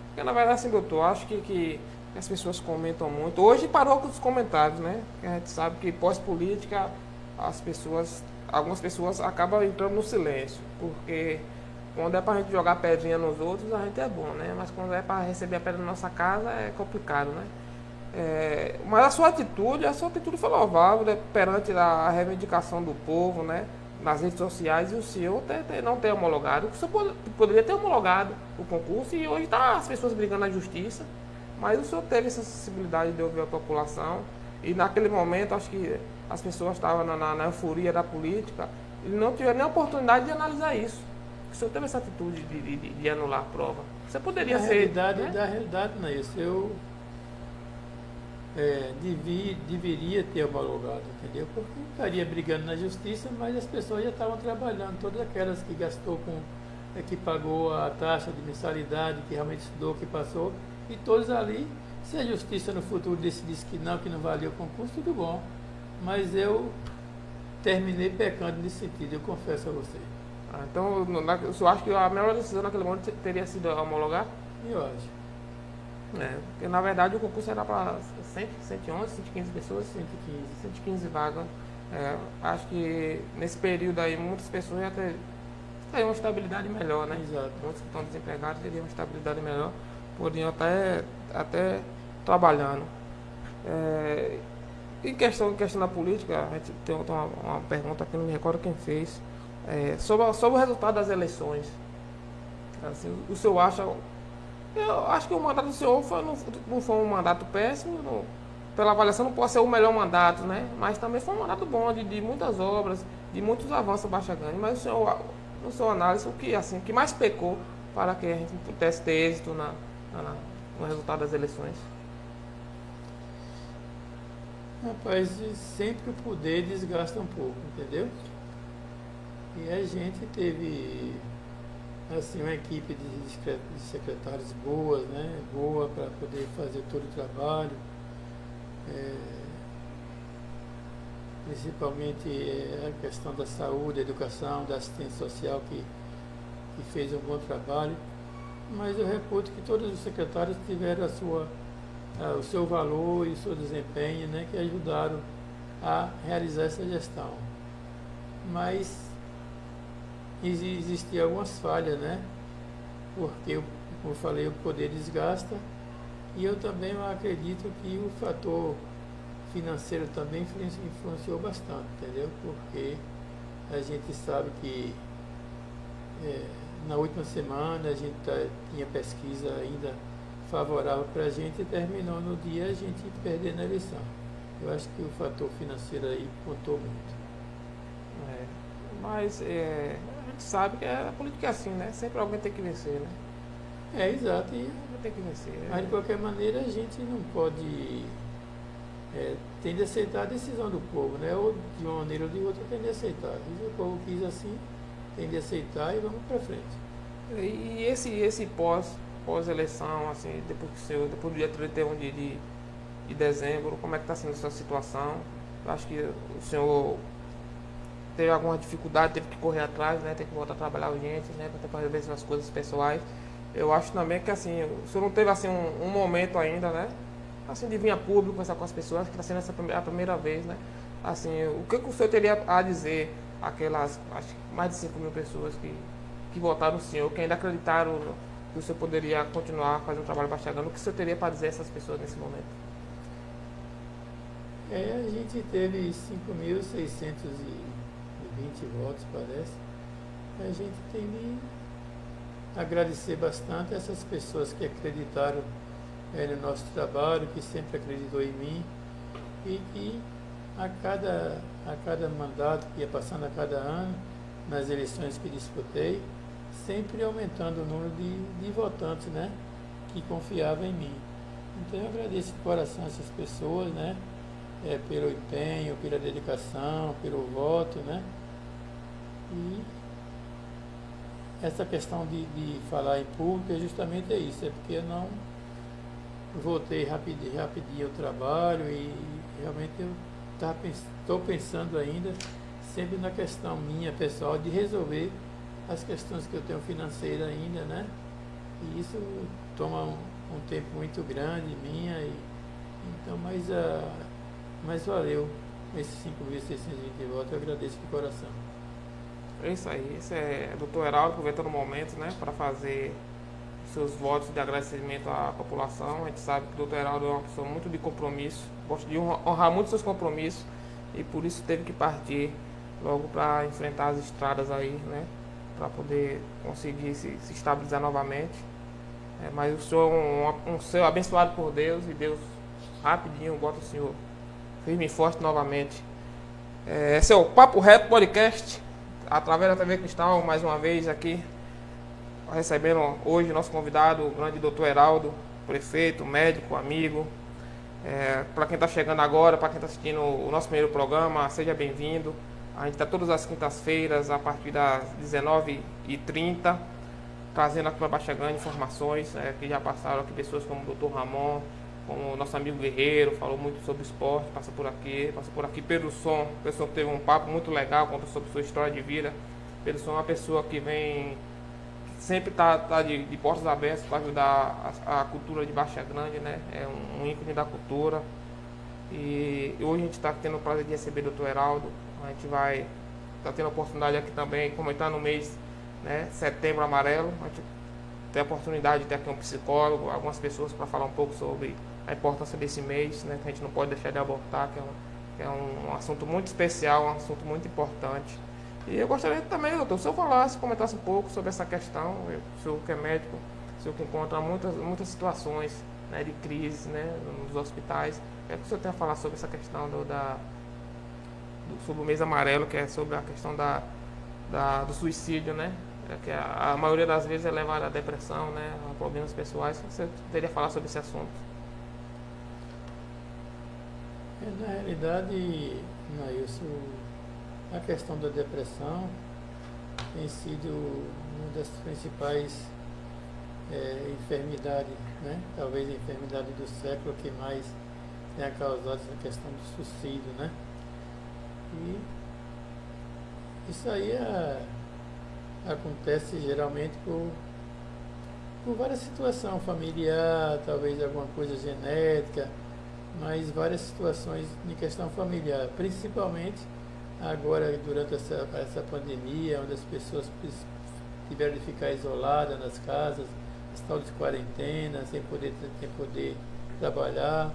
[SPEAKER 1] Porque na verdade, assim, doutor, acho que as pessoas comentam muito. Hoje parou com os comentários, né? A gente sabe que pós-política algumas pessoas acabam entrando no silêncio, porque quando é pra gente jogar pedrinha nos outros, a gente é bom, né? Mas quando é para receber a pedra na nossa casa, é complicado, né? Mas a sua atitude foi louvável, né? Perante a reivindicação do povo, né? Nas redes sociais, e o senhor não ter homologado. O senhor poderia ter homologado o concurso e hoje tá as pessoas brigando na justiça, mas o senhor teve essa sensibilidade de ouvir a população e naquele momento acho que as pessoas estavam na euforia da política e não tiveram nem a oportunidade de analisar isso. O senhor teve essa atitude de anular a prova. Você poderia ser...
[SPEAKER 2] Da realidade não é isso. Eu deveria ter homologado, entendeu? Porque eu estaria brigando na justiça, mas as pessoas já estavam trabalhando, todas aquelas que gastou que pagou a taxa de mensalidade, que realmente estudou, que passou, e todos ali, se a justiça no futuro decidisse que não valia o concurso, tudo bom. Mas eu terminei pecando nesse sentido, eu confesso a você.
[SPEAKER 1] Então, o senhor acha que a melhor decisão naquele momento teria sido homologar?
[SPEAKER 2] Eu acho.
[SPEAKER 1] Porque na verdade o concurso era para 111, 115 pessoas, 115 vagas. Acho que nesse período aí muitas pessoas já teriam uma estabilidade melhor, né?
[SPEAKER 2] Exato.
[SPEAKER 1] Muitos que estão desempregados teriam uma estabilidade melhor, poderiam até trabalhando. Em questão da política, a gente tem uma pergunta aqui, não me recordo quem fez, sobre o resultado das eleições. Assim, o senhor acha... Eu acho que o mandato do senhor não foi um mandato péssimo, pela avaliação não pode ser o melhor mandato, né? Mas também foi um mandato bom, de muitas obras, de muitos avanços em Baixa Grande. Mas o senhor, no seu análise, o que mais pecou para que a gente pudesse ter êxito no resultado das eleições?
[SPEAKER 2] Rapaz, sempre o poder desgasta um pouco, entendeu? E a gente teve assim uma equipe de secretários boas, né? Boa para poder fazer todo o trabalho. principalmente a questão da saúde, da educação, da assistência social, que fez um bom trabalho, mas eu reputo que todos os secretários tiveram o seu valor e o seu desempenho, né, que ajudaram a realizar essa gestão. Mas existiam algumas falhas, né? Porque, como eu falei, o poder desgasta, e eu também acredito que o fator financeiro também influenciou bastante, entendeu? Porque a gente sabe que na última semana a gente tinha pesquisa ainda favorável para a gente e terminou no dia a gente perdendo a eleição. Eu acho que o fator financeiro aí contou muito.
[SPEAKER 1] Mas a gente sabe que a política é assim, né? Sempre alguém tem que vencer, né?
[SPEAKER 2] Exato.
[SPEAKER 1] Alguém tem que vencer.
[SPEAKER 2] Mas de qualquer maneira a gente não pode tem de aceitar a decisão do povo, né? Ou de uma maneira ou de outra tem de aceitar. E se o povo quis assim, tem de aceitar e vamos para frente.
[SPEAKER 1] E esse pós-eleição, assim, depois do dia 31 de dezembro, como é que está sendo essa situação? Eu acho que o senhor teve alguma dificuldade, teve que correr atrás, né? Tem que voltar a trabalhar urgente, né? Para resolver suas coisas pessoais. Eu acho também que assim, o senhor não teve assim um momento ainda, né? Assim, de vir a público, conversar com as pessoas, que está sendo a primeira vez, né? Assim, o que o senhor teria a dizer àquelas, acho que mais de 5 mil pessoas que votaram no senhor, que ainda acreditaram que o senhor poderia continuar fazendo o trabalho Baixa Grande, o que o senhor teria para dizer a essas pessoas nesse momento?
[SPEAKER 2] A gente teve 5.620 votos, parece. A gente tem de agradecer bastante a essas pessoas que acreditaram no nosso trabalho, que sempre acreditou em mim e que a cada mandato que ia passando a cada ano, nas eleições que disputei, sempre aumentando o número de votantes, né, que confiavam em mim. Então eu agradeço de coração essas pessoas, né, pelo empenho, pela dedicação, pelo voto, né, e essa questão de falar em público é justamente isso, é porque eu não voltei rapidinho ao trabalho e realmente eu estou pensando ainda sempre na questão minha pessoal de resolver as questões que eu tenho financeira ainda, né? E isso toma um tempo muito grande minha, então, mas valeu esses 5.620 votos, eu agradeço de coração.
[SPEAKER 1] É isso aí, esse é o Dr. Heraldo, aproveitando o momento, né, para fazer seus votos de agradecimento à população. A gente sabe que o Dr. Heraldo é uma pessoa muito de compromisso, gosta de honrar muito seus compromissos e por isso teve que partir logo para enfrentar as estradas aí, né, para poder conseguir se estabilizar novamente. Mas o senhor é um ser abençoado por Deus e Deus rapidinho bota o senhor firme e forte novamente. Esse é o Papo Rap Podcast, através da TV Cristal, mais uma vez aqui, recebendo hoje nosso convidado, o grande Dr. Heraldo, prefeito, médico, amigo. Para quem está chegando agora, para quem está assistindo o nosso primeiro programa, seja bem-vindo. A gente está todas as quintas-feiras, a partir das 19h30, trazendo aqui para Baixa Grande informações que já passaram aqui, pessoas como o Dr. Ramon, como o nosso amigo Guerreiro, falou muito sobre esporte, passou por aqui Pedro Som, pessoa que teve um papo muito legal, contou sobre sua história de vida. Pedro Som é uma pessoa que vem, sempre tá de portas abertas para ajudar a cultura de Baixa Grande, né? É um ícone da cultura. E hoje a gente está tendo o prazer de receber o Dr. Heraldo. A gente vai estar tendo a oportunidade aqui também, como está no mês, né, Setembro Amarelo, a gente tem a oportunidade de ter aqui um psicólogo, algumas pessoas para falar um pouco sobre a importância desse mês, né, que a gente não pode deixar de abordar, que é um assunto muito especial, um assunto muito importante. E eu gostaria também, doutor, se o senhor falasse, comentasse um pouco sobre essa questão, o senhor que é médico, o senhor que encontra muitas situações, né, de crise, né, nos hospitais, o que o senhor tem a falar sobre essa questão sobre o mês amarelo, que é sobre a questão do suicídio, né? Que a maioria das vezes é levada à depressão, né? A problemas pessoais. Você poderia falar sobre esse assunto?
[SPEAKER 2] Na realidade, Nailson, a questão da depressão tem sido uma das principais enfermidades, né? Talvez a enfermidade do século que mais tenha causado essa questão do suicídio, né? E isso aí acontece geralmente por várias situações familiar, talvez alguma coisa genética, mas várias situações em questão familiar, principalmente agora durante essa pandemia, onde as pessoas tiveram de ficar isoladas nas casas, estão de quarentena, sem poder trabalhar,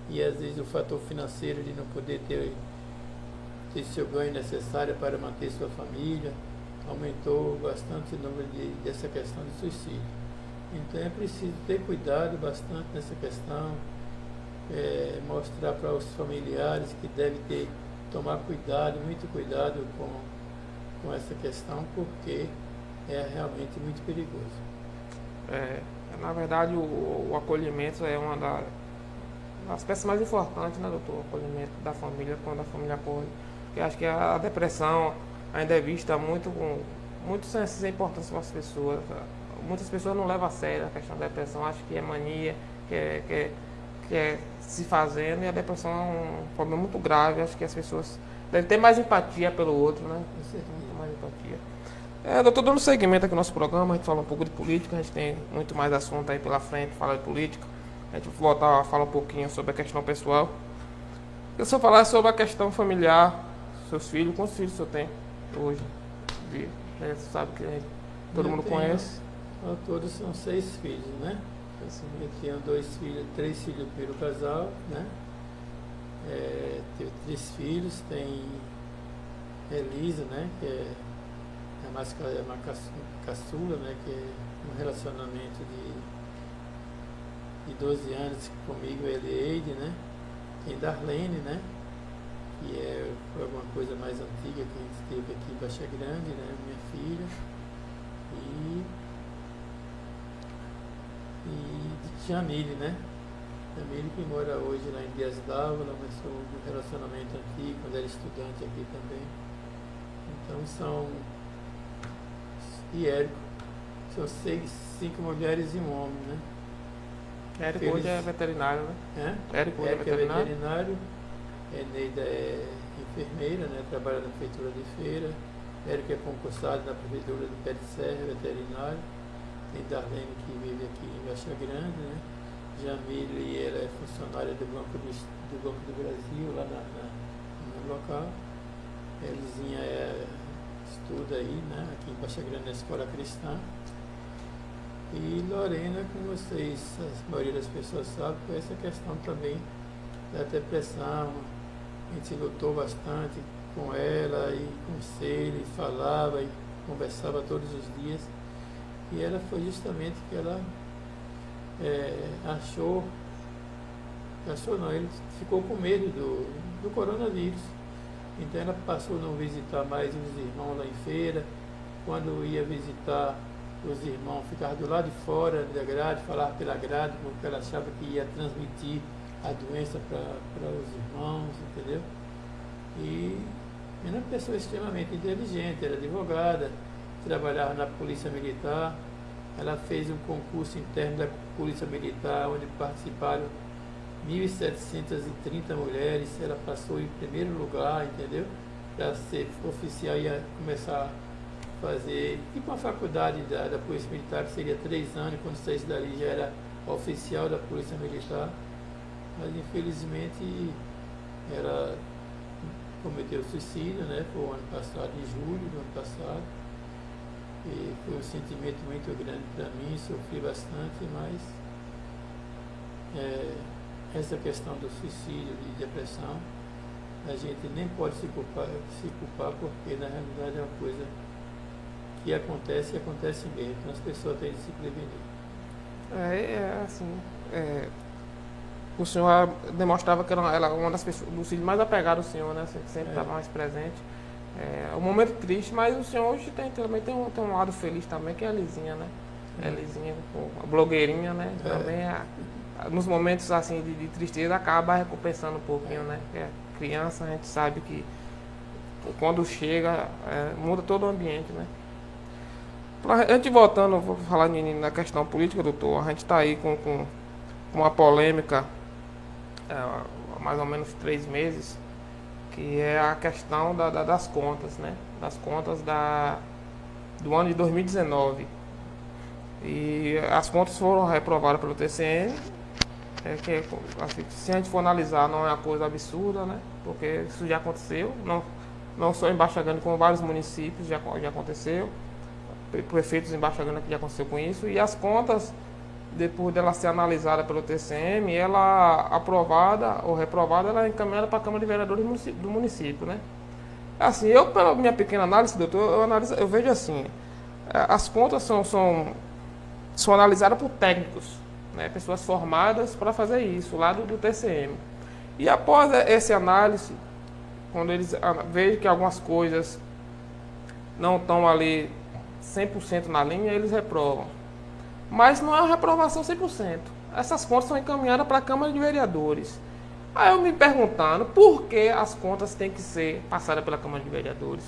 [SPEAKER 2] e às vezes o fator financeiro de não poder ter seu ganho necessário para manter sua família, aumentou bastante o número dessa questão de suicídio. Então é preciso ter cuidado bastante nessa questão, mostrar para os familiares que devem tomar cuidado, muito cuidado com essa questão, porque é realmente muito perigoso.
[SPEAKER 1] Na verdade, o acolhimento é uma das peças mais importantes, né, doutor? O acolhimento da família, quando a família acolhe. Porque acho que a depressão ainda é vista muito sem importância para as pessoas. Muitas pessoas não levam a sério a questão da depressão, acham que é mania, que é se fazendo, e a depressão é um problema muito grave. Acho que as pessoas devem ter mais empatia pelo outro, né? Muito mais empatia. Doutor, dando seguimento aqui no nosso programa, a gente fala um pouco de política, a gente tem muito mais assunto aí pela frente, fala de política. A gente voltar a falar um pouquinho sobre a questão pessoal. Eu só falar sobre a questão familiar, seus filhos, quantos filhos o senhor tem hoje? Você sabe que todo mundo conhece.
[SPEAKER 2] Ao todo são 6 filhos, né? Eu tenho 3 filhos do primeiro casal, né? Tenho 3 filhos, tem Elisa, né? Que é uma caçula, né? Que é um relacionamento de 12 anos comigo, Eliade, né? Tem Darlene, né? Que foi alguma coisa mais antiga que a gente teve aqui em Baixa Grande, né? Minha filha. E Jamile, né? Jamile que mora hoje lá em Dias Dávila, mas foi um relacionamento antigo, quando era estudante aqui também. Então e Érico, são 5 mulheres e um homem, né?
[SPEAKER 1] Érico hoje é veterinário, né?
[SPEAKER 2] Érico é veterinário, Eneida é enfermeira, né? Trabalha na prefeitura de Feira. Érico é concursado na prefeitura de Pé de Serra, veterinário. Tem Darlene que vive aqui em Baixa Grande, né? Jamile, ela é funcionária do Banco do Brasil, lá no local. Elisinha estuda aí, né? Aqui em Baixa Grande, na Escola Cristã. E Lorena, como a maioria das pessoas sabe, foi essa questão também da depressão. A gente lutou bastante com ela, e conselho, e falava, e conversava todos os dias. E ela foi justamente que ela ele ficou com medo do coronavírus. Então ela passou a não visitar mais os irmãos lá em Feira. Quando ia visitar os irmãos, ficava do lado de fora da grade, falava pela grade, porque ela achava que ia transmitir a doença para os irmãos, entendeu? E era uma pessoa extremamente inteligente, era advogada, trabalhava na Polícia Militar. Ela fez um concurso interno da Polícia Militar, onde participaram 1.730 mulheres. Ela passou em primeiro lugar, entendeu? Para ser oficial, ia começar a fazer tipo uma faculdade da Polícia Militar, que seria 3 anos, quando saísse dali já era oficial da Polícia Militar. Mas infelizmente ela cometeu suicídio, né? Foi o ano passado, em julho do ano passado. E foi um sentimento muito grande para mim, sofri bastante, mas essa questão do suicídio e depressão, a gente nem pode se culpar, porque na realidade é uma coisa que acontece e acontece mesmo, então as pessoas têm de se prevenir.
[SPEAKER 1] O senhor demonstrava que ela uma das pessoas, dos filhos mais apegados ao senhor, né? Sempre estava mais presente. É um momento triste, mas o senhor hoje também tem um lado feliz também, que é a Lizinha, né? A Lizinha, a blogueirinha, né? Também nos momentos assim de tristeza acaba recompensando um pouquinho, né? Porque a criança, a gente sabe que quando chega, muda todo o ambiente, né? Antes de voltando, vou falar na questão política, doutor. A gente está aí com uma polêmica há mais ou menos 3 meses, que é a questão das contas, né? Das contas do ano de 2019. E as contas foram reprovadas pelo TCM, que assim, se a gente for analisar não é uma coisa absurda, né? Porque isso já aconteceu, não só em Baixa Grande, como vários municípios já aconteceu, prefeitos em Baixa Grande que já aconteceu com isso, e as contas, depois dela ser analisada pelo TCM, ela aprovada ou reprovada, ela é encaminhada para a Câmara de Vereadores do município, né? Assim, eu, pela minha pequena análise, doutor, eu vejo assim, as contas são analisadas por técnicos, né, pessoas formadas para fazer isso, lá do TCM. E após essa análise, quando eles veem que algumas coisas não estão ali 100% na linha, eles reprovam. Mas não é uma reprovação 100%. Essas contas são encaminhadas para a Câmara de Vereadores. Aí eu me perguntando por que as contas têm que ser passadas pela Câmara de Vereadores.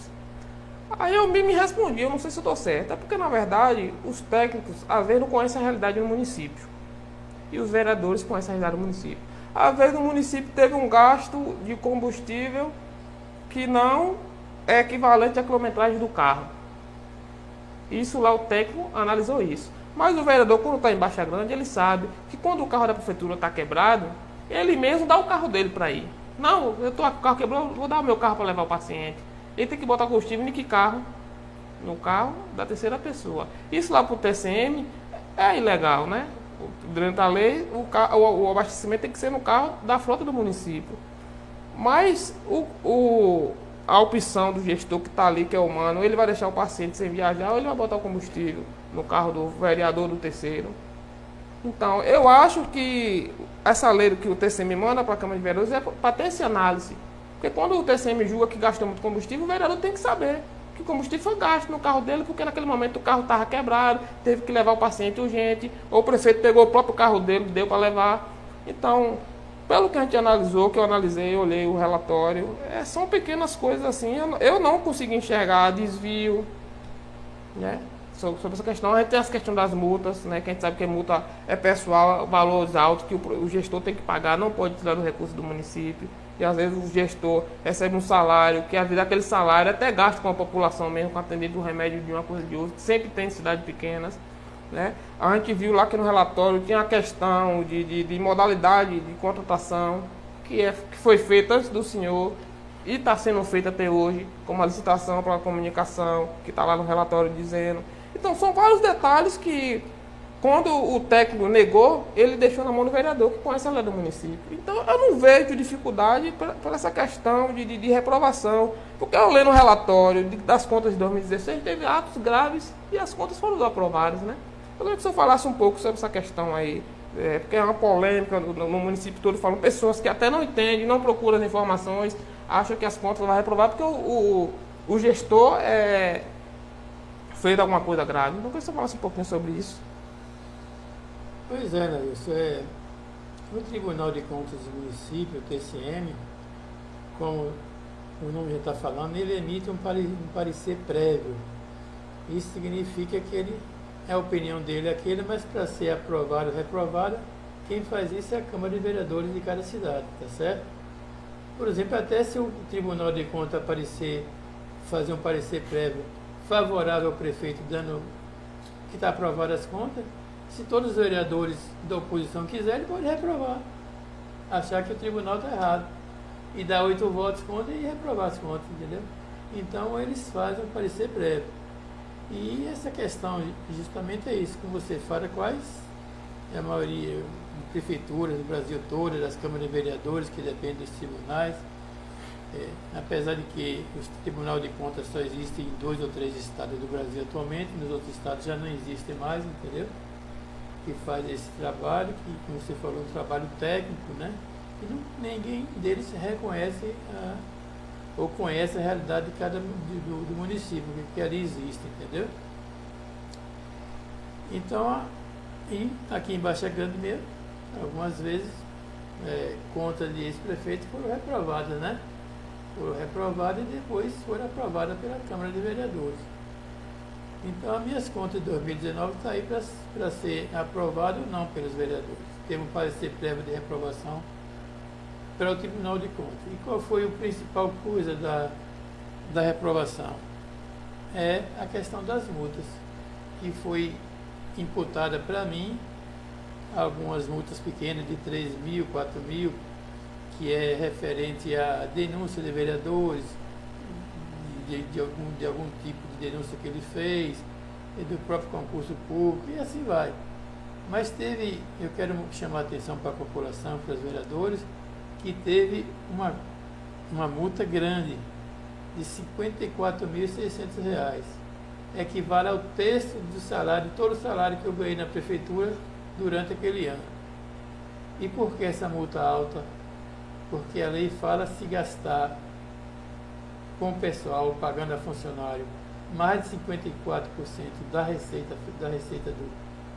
[SPEAKER 1] Aí eu me respondi, eu não sei se eu estou certo. É porque, na verdade, os técnicos, às vezes, não conhecem a realidade do município. E os vereadores conhecem a realidade do município. Às vezes, o município teve um gasto de combustível que não é equivalente à quilometragem do carro. Isso lá o técnico analisou isso. Mas o vereador, quando está em Baixa Grande, ele sabe que quando o carro da prefeitura está quebrado, ele mesmo dá o carro dele para ir. Não, eu estou com o carro quebrado, vou dar o meu carro para levar o paciente. Ele tem que botar combustível em que carro? No carro da terceira pessoa. Isso lá para o TCM é ilegal, né? Durante a lei, o abastecimento tem que ser no carro da frota do município. Mas a opção do gestor que está ali, que é humano, ele vai deixar o paciente sem viajar ou ele vai botar o combustível no carro do vereador do terceiro. Então, eu acho que essa lei que o TCM manda para a Câmara de Vereadores é para ter essa análise. Porque quando o TCM julga que gastou muito combustível, o vereador tem que saber que o combustível foi gasto no carro dele, porque naquele momento o carro estava quebrado, teve que levar o paciente urgente, ou o prefeito pegou o próprio carro dele, deu para levar. Então, pelo que a gente analisou, que eu analisei, eu olhei o relatório, são pequenas coisas assim, eu não consegui enxergar desvio, né? Sobre essa questão, a gente tem essa questão das multas, né? Que a gente sabe que a multa é pessoal, valores altos que o gestor tem que pagar, não pode tirar do recurso do município. E às vezes o gestor recebe um salário, que às vezes aquele salário até gasta com a população mesmo, com atendimento do remédio de uma coisa de outra, sempre tem em cidades pequenas, né? A gente viu lá que no relatório tinha a questão de modalidade de contratação, que foi feita antes do senhor e está sendo feita até hoje, como a licitação para a comunicação, que está lá no relatório dizendo. Então são vários detalhes que, quando o técnico negou, ele deixou na mão do vereador, que conhece a lei do município. Então eu não vejo dificuldade por essa questão de reprovação, porque eu lendo o relatório das contas de 2016, teve atos graves e as contas foram aprovadas, né? Eu queria que o senhor falasse um pouco sobre essa questão aí, porque é uma polêmica no município todo, falam pessoas que até não entendem, não procuram as informações, acham que as contas vão reprovar, porque o gestor fez alguma coisa grave. Então eu queria que o senhor falasse um pouquinho sobre isso.
[SPEAKER 2] Pois é, Nailson, o Tribunal de Contas do Município, o TCM, como o nome já está falando, ele emite um parecer prévio. Isso significa que a opinião dele é aquele, mas para ser aprovado ou reprovado, quem faz isso é a Câmara de Vereadores de cada cidade, tá certo? Por exemplo, até se o Tribunal de Contas fazer um parecer prévio favorável ao prefeito, dando que está aprovado as contas, se todos os vereadores da oposição quiserem, ele pode reprovar, achar que o tribunal está errado, e dar 8 votos contra e reprovar as contas, entendeu? Então eles fazem um parecer prévio. E essa questão justamente é isso, como você fala, quais a maioria, prefeituras do Brasil todo, das câmaras de vereadores que dependem dos tribunais, apesar de que o Tribunal de Contas só existe em 2 ou 3 estados do Brasil atualmente, nos outros estados já não existe mais, entendeu? Que faz esse trabalho, que, como você falou, um trabalho técnico, né? E ninguém deles reconhece ou conhece a realidade de cada do município, que ali existe, entendeu? Então, aqui em Baixa Grande mesmo, algumas vezes, contas de ex-prefeito foram reprovadas, né? Foram reprovadas e depois foram aprovadas pela Câmara de Vereadores. Então, as minhas contas de 2019 estão aí para ser aprovado ou não pelos vereadores. Temos um parecer prévio de reprovação para o Tribunal de Contas. E qual foi a principal coisa da reprovação? É a questão das multas, que foi imputada para mim algumas multas pequenas de 3 mil, 4 mil, que é referente à denúncia de vereadores, de algum tipo de denúncia que ele fez, e do próprio concurso público, e assim vai. Mas eu quero chamar a atenção para a população, para os vereadores, que teve uma multa grande de R$ 54.600. Equivale ao terço do salário, todo o salário que eu ganhei na prefeitura durante aquele ano. E por que essa multa alta? Porque a lei fala se gastar com o pessoal, pagando a funcionário, mais de 54% da receita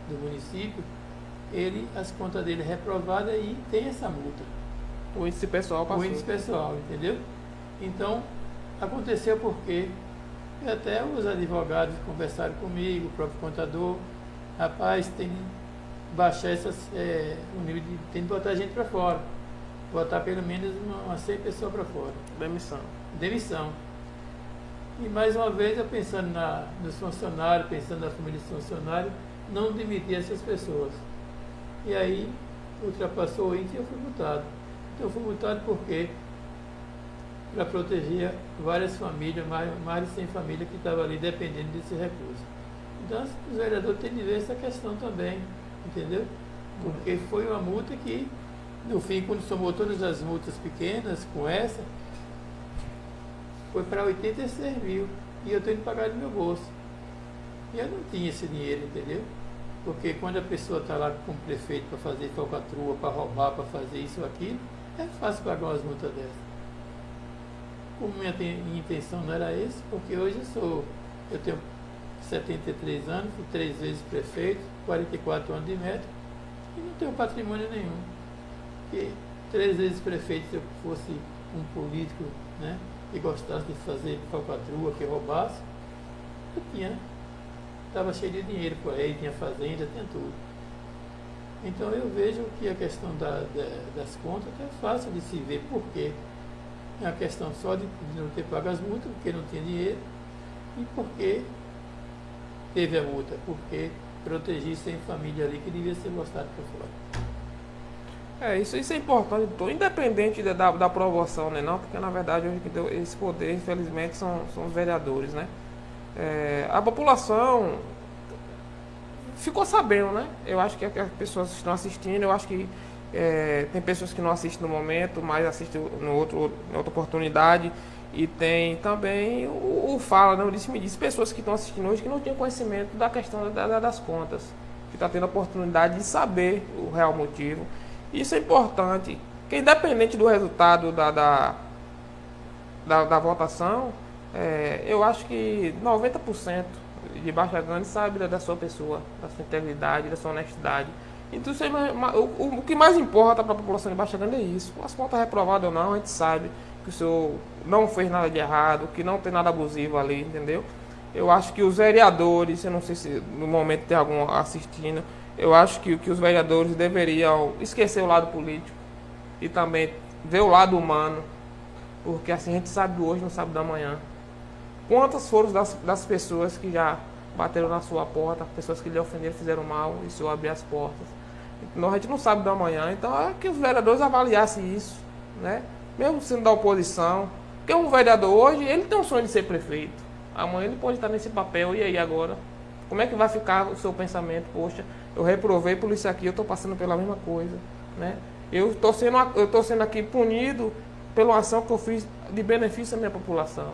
[SPEAKER 2] do município, as contas dele é reprovada e tem essa multa.
[SPEAKER 1] O índice pessoal passou.
[SPEAKER 2] O índice pessoal, entendeu? Então, aconteceu porque até os advogados conversaram comigo, o próprio contador, rapaz, tem que baixar o nível tem que botar gente para fora. Botar pelo menos umas 100 pessoas para fora. Demissão. E mais uma vez, eu pensando nos funcionários, pensando na família dos funcionários, não demitir essas pessoas. E aí, ultrapassou o índice e eu fui multado. Então, eu fui multado por quê? Para proteger várias famílias, mais de 100 famílias que estavam ali dependendo desse recurso. Então, os vereadores têm de ver essa questão também, entendeu? Porque foi uma multa que, no fim, quando somou todas as multas pequenas com essa, foi para 86 mil. E eu tenho que pagar do meu bolso. E eu não tinha esse dinheiro, entendeu? Porque quando a pessoa está lá com o prefeito para fazer falcatrua, para roubar, para fazer isso ou aquilo, é fácil pagar umas multas dessas. Como minha intenção não era essa, porque hoje eu tenho 73 anos, fui 3 vezes prefeito, 44 anos de médico, e não tenho patrimônio nenhum. Porque 3 vezes prefeito, se eu fosse um político, né, que gostasse de fazer falcatrua, que roubasse, eu estava cheio de dinheiro por aí, tinha fazenda, tinha tudo. Então eu vejo que a questão das contas é fácil de se ver, porque é uma questão só de não ter pago as multas, porque não tinha dinheiro, e porque teve a multa, porque protegi sem família ali que devia ser mostrado para fora.
[SPEAKER 1] Isso é importante, independente da aprovação, né, não? Porque na verdade hoje que deu esse poder, infelizmente, são os vereadores, né? A população ficou sabendo, né? Eu acho que as pessoas estão assistindo, eu acho que tem pessoas que não assistem no momento, mas assistem em outra oportunidade. E tem também o Fala, né? Me disse, pessoas que estão assistindo hoje que não tinham conhecimento da questão das contas, que está tendo a oportunidade de saber o real motivo. Isso é importante, que independente do resultado da votação, eu acho que 90% de Baixa Grande sabe da sua pessoa, da sua integridade, da sua honestidade. Então, o que mais importa para a população de Baixa Grande é isso. As contas reprovadas ou não, a gente sabe que o senhor não fez nada de errado, que não tem nada abusivo ali, entendeu? Eu acho que os vereadores, eu não sei se no momento tem algum assistindo, eu acho que os vereadores deveriam esquecer o lado político e também ver o lado humano, porque assim a gente sabe do hoje, não sabe do amanhã. Quantas foram das pessoas que já bateram na sua porta, pessoas que lhe ofenderam, fizeram mal, e o senhor abrir as portas. Então, a gente não sabe do amanhã, então é que os vereadores avaliassem isso, né? Mesmo sendo da oposição, porque um vereador hoje, ele tem um sonho de ser prefeito. Amanhã ele pode estar nesse papel, e aí agora? Como é que vai ficar o seu pensamento? Poxa, eu reprovei por isso aqui, eu estou passando pela mesma coisa, né? Eu estou sendo aqui punido pela ação que eu fiz de benefício à minha população.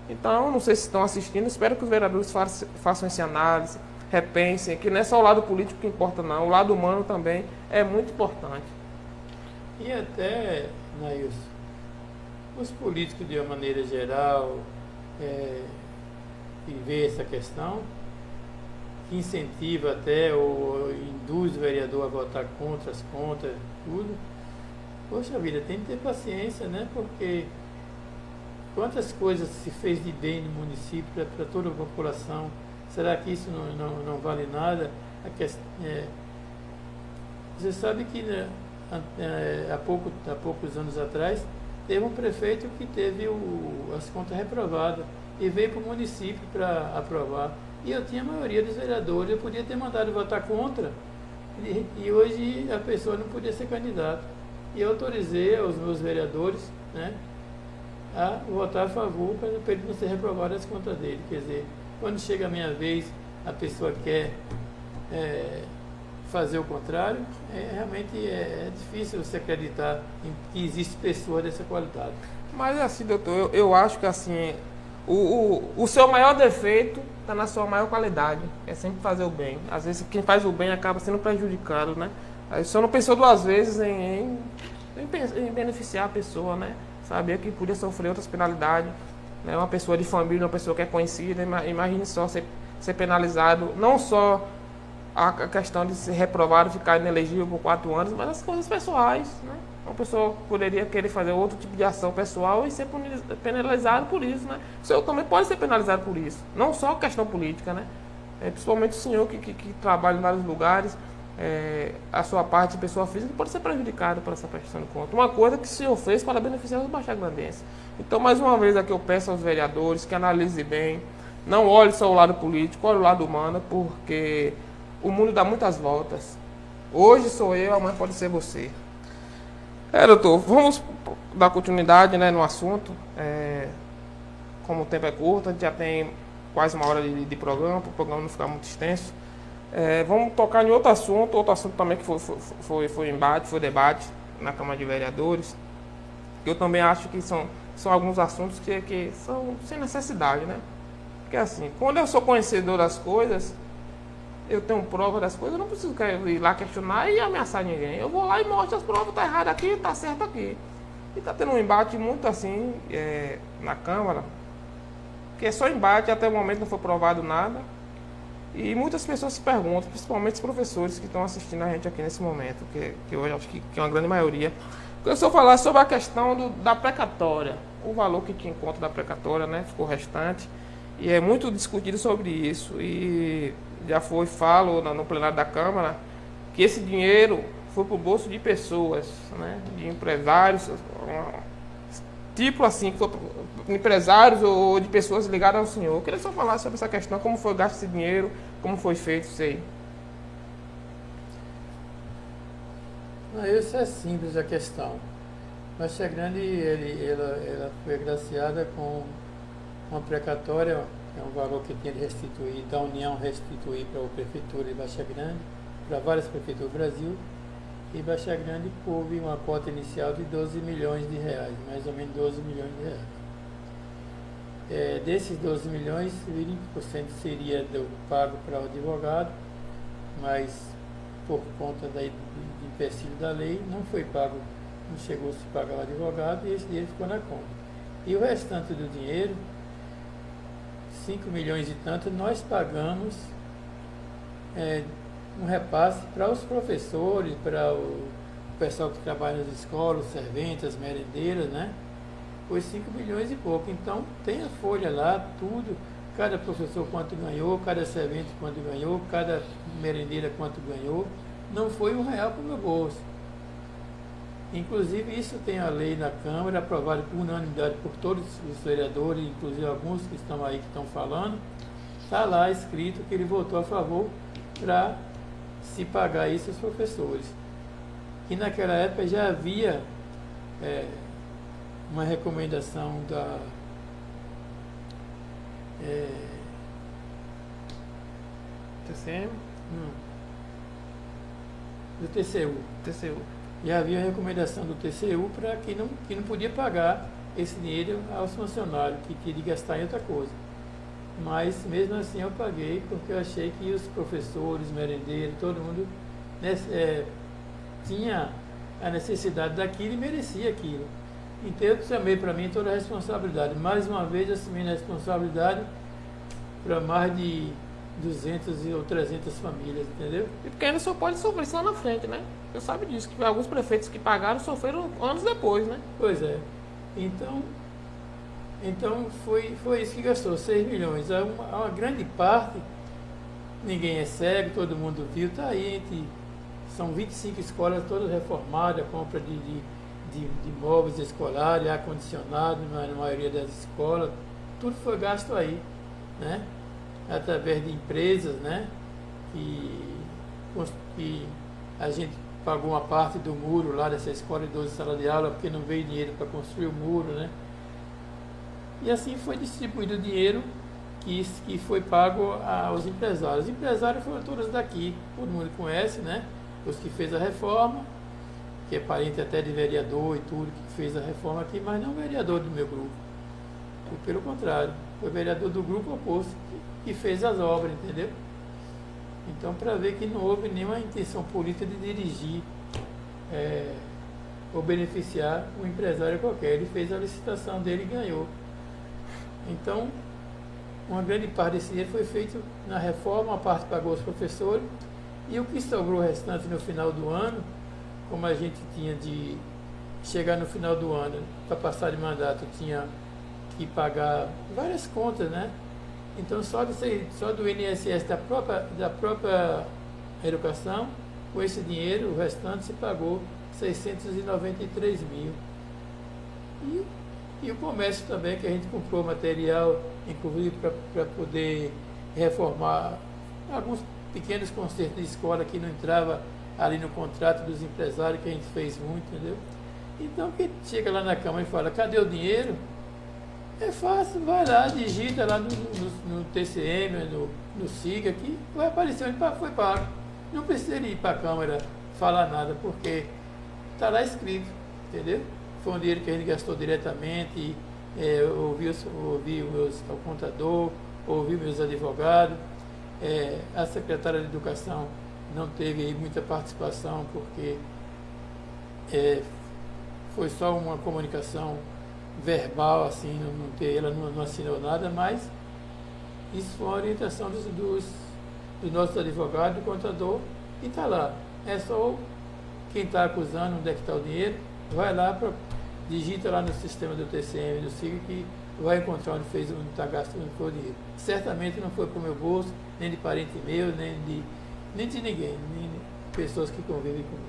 [SPEAKER 1] Então, não sei se estão assistindo, espero que os vereadores façam essa análise, repensem, que não é só o lado político que importa não, o lado humano também é muito importante.
[SPEAKER 2] E até, Nailson, os políticos de uma maneira geral, que vê essa questão, que incentiva até ou induz o vereador a votar contra as contas, tudo, poxa vida, tem que ter paciência, né? Porque quantas coisas se fez de bem no município para toda a população, será que isso não vale nada? Você sabe que, né, há poucos anos atrás, teve um prefeito que teve as contas reprovadas e veio para o município para aprovar. E eu tinha a maioria dos vereadores, eu podia ter mandado votar contra, e hoje a pessoa não podia ser candidata. E eu autorizei aos meus vereadores, né, a votar a favor para ele não ser reprovado as contas dele. Quer dizer, quando chega a minha vez, a pessoa quer fazer o contrário, realmente é difícil você acreditar que existe pessoa dessa qualidade.
[SPEAKER 1] Mas assim, doutor, eu acho que assim, o seu maior defeito está na sua maior qualidade, é sempre fazer o bem. Às vezes quem faz o bem acaba sendo prejudicado, né? Aí o senhor não pensou duas vezes em beneficiar a pessoa, né? Sabia que podia sofrer outras penalidades, né? Uma pessoa de família, uma pessoa que é conhecida, imagine só ser penalizado, não só a questão de ser reprovado, ficar inelegível por 4 anos, mas as coisas pessoais, né? Uma pessoa poderia querer fazer outro tipo de ação pessoal e ser penalizado por isso, né? O senhor também pode ser penalizado por isso, não só a questão política, né? Principalmente o senhor que trabalha em vários lugares, a sua parte de pessoa física pode ser prejudicada por essa prestação de conta. Uma coisa que o senhor fez para beneficiar os baixagrandenses. Então, mais uma vez aqui eu peço aos vereadores que analisem bem, não olhe só o lado político, olhe o lado humano, porque o mundo dá muitas voltas. Hoje sou eu, amanhã pode ser você. Doutor, vamos dar continuidade, né, no assunto. Como o tempo é curto, a gente já tem quase 1 hora de programa, para o programa não ficar muito extenso. Vamos tocar em outro assunto também que foi embate, foi debate na Câmara de Vereadores. Eu também acho que são alguns assuntos que são sem necessidade, né? Porque assim, quando eu sou conhecedor das coisas, eu tenho prova das coisas, eu não preciso ir lá questionar e ameaçar ninguém. Eu vou lá e mostro as provas, tá errado aqui, tá certo aqui. E tá tendo um embate muito assim na Câmara, que é só embate, até o momento não foi provado nada. E muitas pessoas se perguntam, principalmente os professores que estão assistindo a gente aqui nesse momento, que eu acho que é uma grande maioria. Eu só falar sobre a questão da precatória, o valor que tinha em conta da precatória, né, ficou restante, e é muito discutido sobre isso. E já falo no plenário da Câmara, que esse dinheiro foi para o bolso de pessoas, né, de empresários, tipo assim, empresários ou de pessoas ligadas ao senhor. Eu queria só falar sobre essa questão, como foi gasto esse dinheiro, como foi feito isso aí.
[SPEAKER 2] Isso é simples a questão. Baixa Grande, ela foi agraciada com uma precatória, que é um valor que tinha de restituir, da União restituir para a Prefeitura de Baixa Grande, para várias prefeituras do Brasil. E Baixa Grande houve uma cota inicial de 12 milhões de reais, mais ou menos 12 milhões de reais. Desses 12 milhões, 20% seria pago para o advogado, mas por conta do empecilho da lei, não foi pago, não chegou a se pagar o advogado e esse dinheiro ficou na conta. E o restante do dinheiro, 5 milhões e tanto, nós pagamos um repasse para os professores, para o pessoal que trabalha nas escolas, os serventes, as merendeiras, né? Foi 5 milhões e pouco. Então tem a folha lá, tudo, cada professor quanto ganhou, cada servente quanto ganhou, cada merendeira quanto ganhou. Não foi R$1 para o meu bolso. Inclusive isso tem a lei na Câmara, aprovada por unanimidade por todos os vereadores, inclusive alguns que estão aí que estão falando. Está lá escrito que ele votou a favor para se pagar isso aos professores. E naquela época já havia uma recomendação da
[SPEAKER 1] TCM?
[SPEAKER 2] Do TCU. Já havia a recomendação do TCU para que não podia pagar esse dinheiro aos funcionários, que tinha de gastar em outra coisa. Mas mesmo assim eu paguei, porque eu achei que os professores, merendeiros, todo mundo tinha a necessidade daquilo e merecia aquilo. Então eu chamei para mim toda a responsabilidade. Mais uma vez assumi a responsabilidade para mais de 200 ou 300 famílias, entendeu?
[SPEAKER 1] E porque ainda só pode sofrer isso lá na frente, né? Você sabe disso, que alguns prefeitos que pagaram sofreram anos depois, né?
[SPEAKER 2] Pois é. Então foi isso que gastou, 6 milhões. Uma grande parte, ninguém é cego, todo mundo viu, está aí São 25 escolas todas reformadas, compra de móveis escolares, ar-condicionado na maioria das escolas, tudo foi gasto aí, né? Através de empresas, né? Que a gente pagou uma parte do muro lá dessa escola de 12 salas de aula, porque não veio dinheiro para construir o muro, né? E assim foi distribuído o dinheiro que foi pago aos empresários. Os empresários foram todos daqui, todo mundo conhece, né? Os que fez a reforma, que é parente até de vereador e tudo, que fez a reforma aqui, mas não vereador do meu grupo. Foi pelo contrário, foi vereador do grupo oposto que fez as obras, entendeu? Então, para ver que não houve nenhuma intenção política de dirigir ou beneficiar um empresário qualquer. Ele fez a licitação dele e ganhou. Então, uma grande parte desse dinheiro foi feito na reforma, a parte pagou os professores, e o que sobrou restante no final do ano, como a gente tinha de chegar no final do ano, para passar de mandato, tinha que pagar várias contas, né? Então, só do INSS da própria educação, com esse dinheiro, o restante se pagou 693 mil. E o comércio também, que a gente comprou material, inclusive para poder reformar alguns pequenos concertos de escola que não entrava ali no contrato dos empresários, que a gente fez muito, entendeu? Então, quem chega lá na Câmara e fala, cadê o dinheiro? É fácil, vai lá, digita lá no TCM, no SIGA, que vai aparecer onde foi pago. Não precisa ir para a Câmara falar nada, porque está lá escrito, entendeu? Foi um dinheiro que a gente gastou diretamente, ouvi o contador, ouvi meus advogados. A secretária de Educação não teve aí muita participação, porque foi só uma comunicação verbal, assim, ela não assinou nada, mas isso foi uma orientação dos nossos advogados, do contador, e está lá. É só quem está acusando onde é que está o dinheiro, vai lá, digita lá no sistema do TCM, do SIGA, que vai encontrar onde está gastando, onde foi o dinheiro. Certamente não foi para o meu bolso, nem de parente meu, nem de ninguém, nem de pessoas que convivem comigo.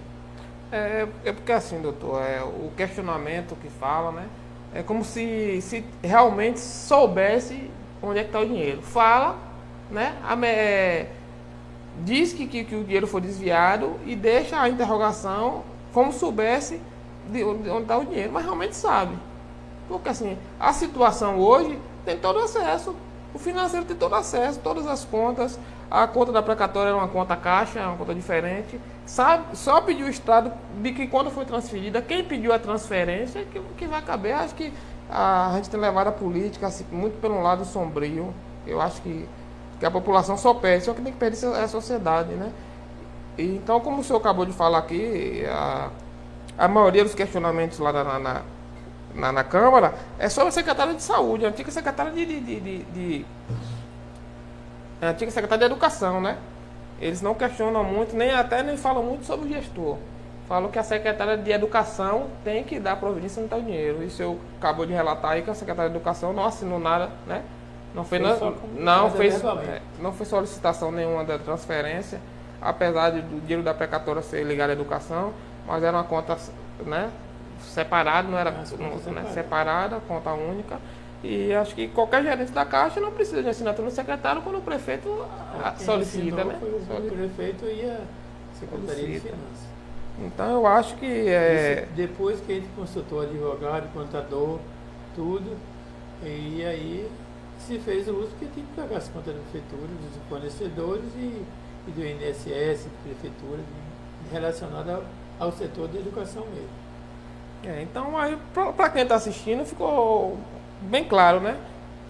[SPEAKER 1] É porque assim, doutor, o questionamento que fala, né? É como se realmente soubesse onde é que está o dinheiro. Fala, né? Diz que o dinheiro foi desviado e deixa a interrogação como soubesse de onde está o dinheiro, mas realmente sabe. Porque assim, a situação hoje tem todo acesso. O financeiro tem todo acesso, todas as contas. A conta da precatória é uma conta caixa, é uma conta diferente. Sabe, só pediu o Estado de que quando foi transferida, quem pediu a transferência, que vai caber. Acho que a gente tem levado a política assim, muito pelo lado sombrio. Eu acho que a população só perde, só que tem que perder é a sociedade, né? E, então, como o senhor acabou de falar aqui, a maioria dos questionamentos lá na Câmara é sobre a secretária de Saúde, a antiga secretária a antiga secretária de Educação, né? Eles não questionam muito, nem falam muito sobre o gestor. Falam que a secretária de Educação tem que dar providência no tal dinheiro. Isso eu acabou de relatar aí que a secretária de Educação não assinou nada, né? Não fez solicitação nenhuma da transferência, apesar do dinheiro da precatória ser ligado à educação, mas era uma conta, né, separada, não era separada, conta única. E acho que qualquer gerente da Caixa não precisa de assinatura do secretário quando o prefeito solicita, né?
[SPEAKER 2] Foi o prefeito e a Secretaria de Finanças.
[SPEAKER 1] Então eu acho que
[SPEAKER 2] depois que a gente consultou advogado, contador, tudo, e aí se fez o uso, porque tinha que pagar as contas da prefeitura, dos fornecedores e do INSS, prefeitura, relacionado ao setor da educação mesmo.
[SPEAKER 1] Então, para quem está assistindo, ficou bem claro, né?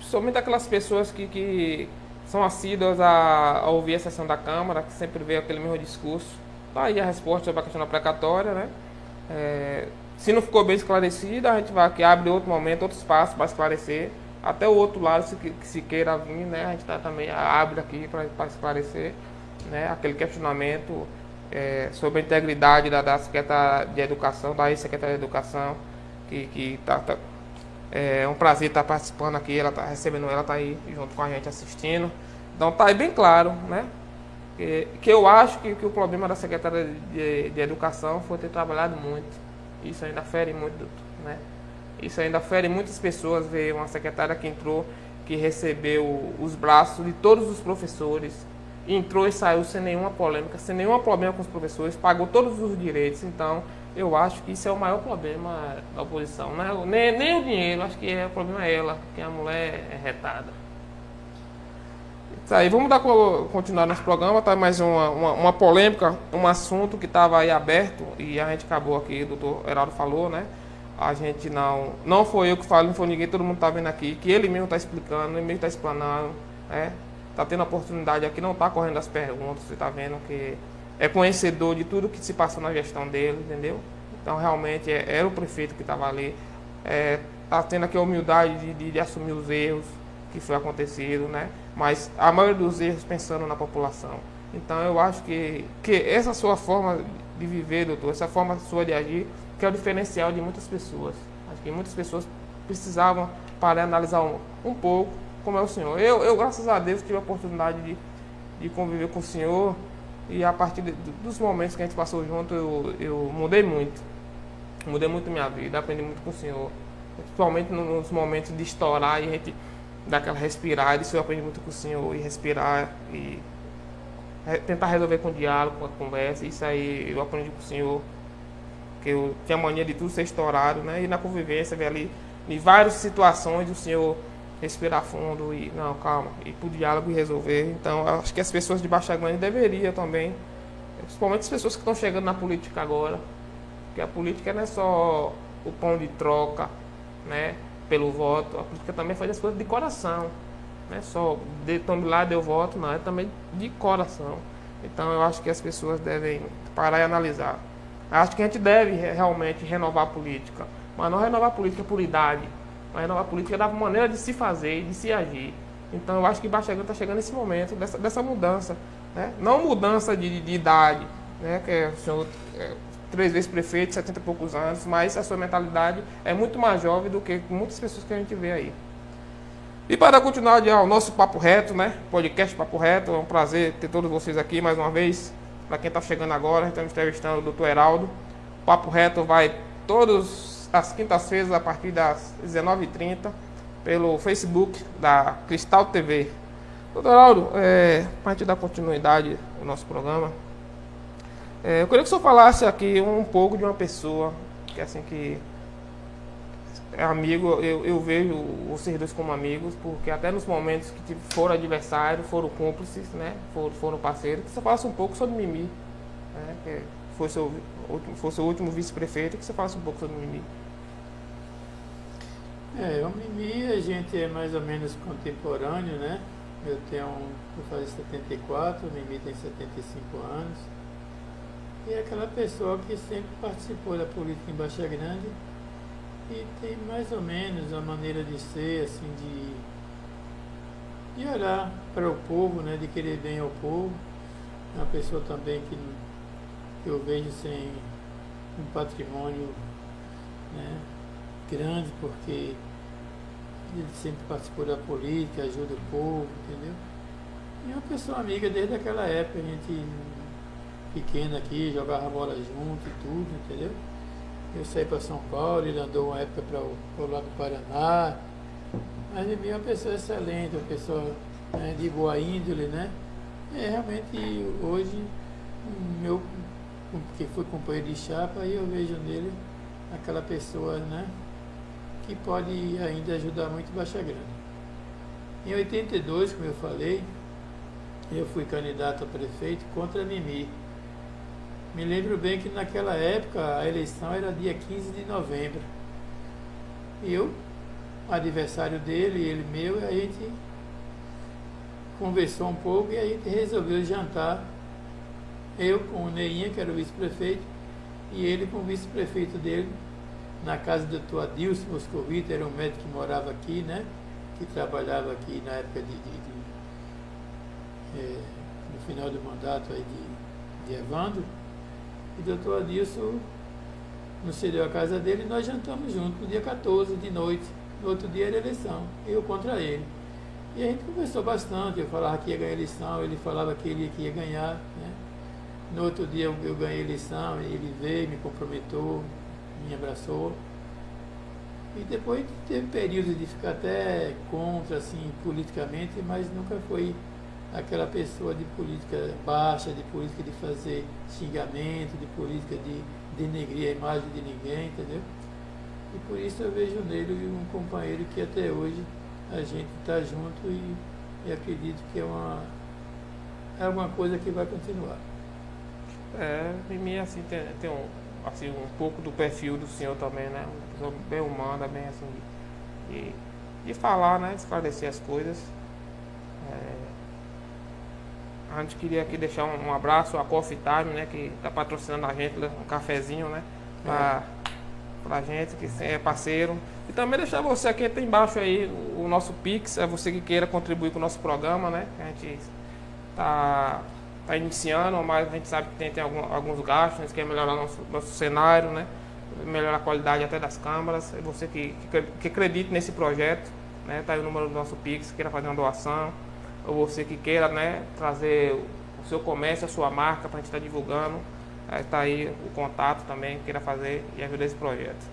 [SPEAKER 1] Somente aquelas pessoas que são assíduas a ouvir a sessão da Câmara, que sempre vê aquele mesmo discurso. Tá aí a resposta sobre a questão da precatória, né? Se não ficou bem esclarecida, a gente vai aqui, abre outro momento, outro espaço para esclarecer. Até o outro lado, se queira vir, né? A gente também abre aqui para esclarecer, né? Aquele questionamento sobre a integridade da secretária de Educação, da ex-secretária de Educação, que é um prazer estar participando aqui, ela está recebendo, ela está aí junto com a gente assistindo. Então tá aí bem claro, né? Que eu acho que o problema da Secretaria de Educação foi ter trabalhado muito. Isso ainda fere muito, doutor, né? Isso ainda fere muitas pessoas ver uma secretária que entrou, que recebeu os braços de todos os professores, entrou e saiu sem nenhuma polêmica, sem nenhum problema com os professores, pagou todos os direitos. Então, eu acho que isso é o maior problema da oposição, né? Nem o dinheiro, acho que o problema é ela, que a mulher é retada. Isso aí, vamos continuar nosso programa, tá? Mais uma polêmica, um assunto que estava aí aberto e a gente acabou aqui, o doutor Heraldo falou, né? A gente não foi eu que falei, não foi ninguém, todo mundo está vendo aqui, que ele mesmo está explicando, ele mesmo está explanando, né? Está tendo a oportunidade aqui, não está correndo as perguntas, você está vendo que é conhecedor de tudo que se passou na gestão dele, entendeu? Então, realmente, era o prefeito que estava ali, está tendo aqui a humildade de assumir os erros que foi acontecido, né? Mas a maioria dos erros pensando na população. Então, eu acho que essa sua forma de viver, doutor, essa forma sua de agir, que é o diferencial de muitas pessoas. Acho que muitas pessoas precisavam parar e analisar um pouco como é o senhor. Eu, graças a Deus, tive a oportunidade de conviver com o senhor e a partir dos momentos que a gente passou junto, eu mudei muito. Mudei muito minha vida, aprendi muito com o senhor. Principalmente nos momentos de estourar e a gente dar aquela respirada. Isso eu aprendi muito com o senhor, e respirar e tentar resolver com diálogo, com a conversa. Isso aí eu aprendi com o senhor, que eu tinha mania de tudo ser estourado, né? E na convivência, ver ali, em várias situações, o senhor respirar fundo e, não, calma, ir pro diálogo e resolver. Então, acho que as pessoas de Baixa Grande deveriam também, principalmente as pessoas que estão chegando na política agora, porque a política não é só o pão de troca, né, pelo voto, a política também faz as coisas de coração, não é só estando lá, deu voto, não, é também de coração. Então, eu acho que as pessoas devem parar e analisar. Acho que a gente deve realmente renovar a política, mas não renovar a política por idade, mas renovar a política da maneira de se fazer, de se agir. Então eu acho que Baixa Grande está chegando nesse momento dessa mudança, né? Não mudança de idade, né? Que o senhor 3 vezes prefeito, 70 e poucos anos, mas a sua mentalidade é muito mais jovem do que muitas pessoas que a gente vê aí. E para continuar o nosso Papo Reto, né? Podcast Papo Reto, é um prazer ter todos vocês aqui mais uma vez. Para quem está chegando agora, a gente está entrevistando o doutor Heraldo. O Papo Reto vai todas as quintas-feiras, a partir das 19h30, pelo Facebook da Cristal TV. Doutor Heraldo, para a gente dar continuidade ao nosso programa, eu queria que o senhor falasse aqui um pouco de uma pessoa que, assim, que é amigo, eu vejo vocês dois como amigos, porque até nos momentos que foram adversários, foram cúmplices, né? Foram parceiros. Que você falasse um pouco sobre Mimi, né? Que foi seu último vice-prefeito, que você falasse um pouco sobre Mimi.
[SPEAKER 2] O Mimi, a gente é mais ou menos contemporâneo, né? Eu vou fazer 74, o Mimi tem 75 anos. E é aquela pessoa que sempre participou da política em Baixa Grande e tem mais ou menos a maneira de ser, assim, de olhar para o povo, né? De querer bem ao povo. É uma pessoa também que eu vejo sem um patrimônio, né, grande, porque ele sempre participou da política, ajuda o povo, entendeu? E é uma pessoa amiga desde aquela época, a gente pequena aqui, jogava bola junto e tudo, entendeu? Eu saí para São Paulo, ele andou uma época para o lado do Paraná, mas ele é uma pessoa excelente, uma pessoa, né, de boa índole, né? Realmente hoje, que foi companheiro de chapa, aí eu vejo nele aquela pessoa, né, que pode ainda ajudar muito Baixa Grande. Em 82, como eu falei, eu fui candidato a prefeito contra a Mimi. Me lembro bem que naquela época a eleição era dia 15 de novembro. E eu, adversário dele, ele meu, a gente conversou um pouco e a gente resolveu jantar. Eu com o Neinha, que era o vice-prefeito, e ele com o vice-prefeito dele, na casa do Dr. Adilson Moscovito, era um médico que morava aqui, né? Que trabalhava aqui na época no final do mandato aí de Evandro. E o Dr. Adilson nos cedeu a casa dele e nós jantamos juntos no dia 14 de noite. No outro dia era eleição, eu contra ele. E a gente conversou bastante, eu falava que ia ganhar a eleição, ele falava que ele que ia ganhar, né? No outro dia eu ganhei a eleição, ele veio, me comprometeu, me abraçou. E depois teve períodos de ficar até contra, assim, politicamente, mas nunca foi aquela pessoa de política baixa, de política de fazer xingamento, de política de denegrir a imagem de ninguém, entendeu? E por isso eu vejo nele um companheiro que até hoje a gente está junto e acredito que é uma coisa que vai continuar.
[SPEAKER 1] Em mim, assim, tem assim, um pouco do perfil do senhor também, né? Uma pessoa bem humana, bem assim, de falar, né? De esclarecer as coisas. A gente queria aqui deixar um abraço à Coffee Time, né? Que está patrocinando a gente, um cafezinho, né? Pra gente, que é parceiro. E também deixar você aqui, tem embaixo aí o nosso Pix, é você que queira contribuir com o nosso programa, né? A gente tá iniciando, mas a gente sabe que tem alguns gastos, a gente quer melhorar nosso cenário, né? Melhorar a qualidade até das câmaras. É você que acredite nesse projeto, né? Tá aí o número do nosso Pix, queira fazer uma doação, ou você que queira, né, trazer o seu comércio, a sua marca para a gente estar divulgando. Está aí o contato também, queira fazer e ajudar esse projeto.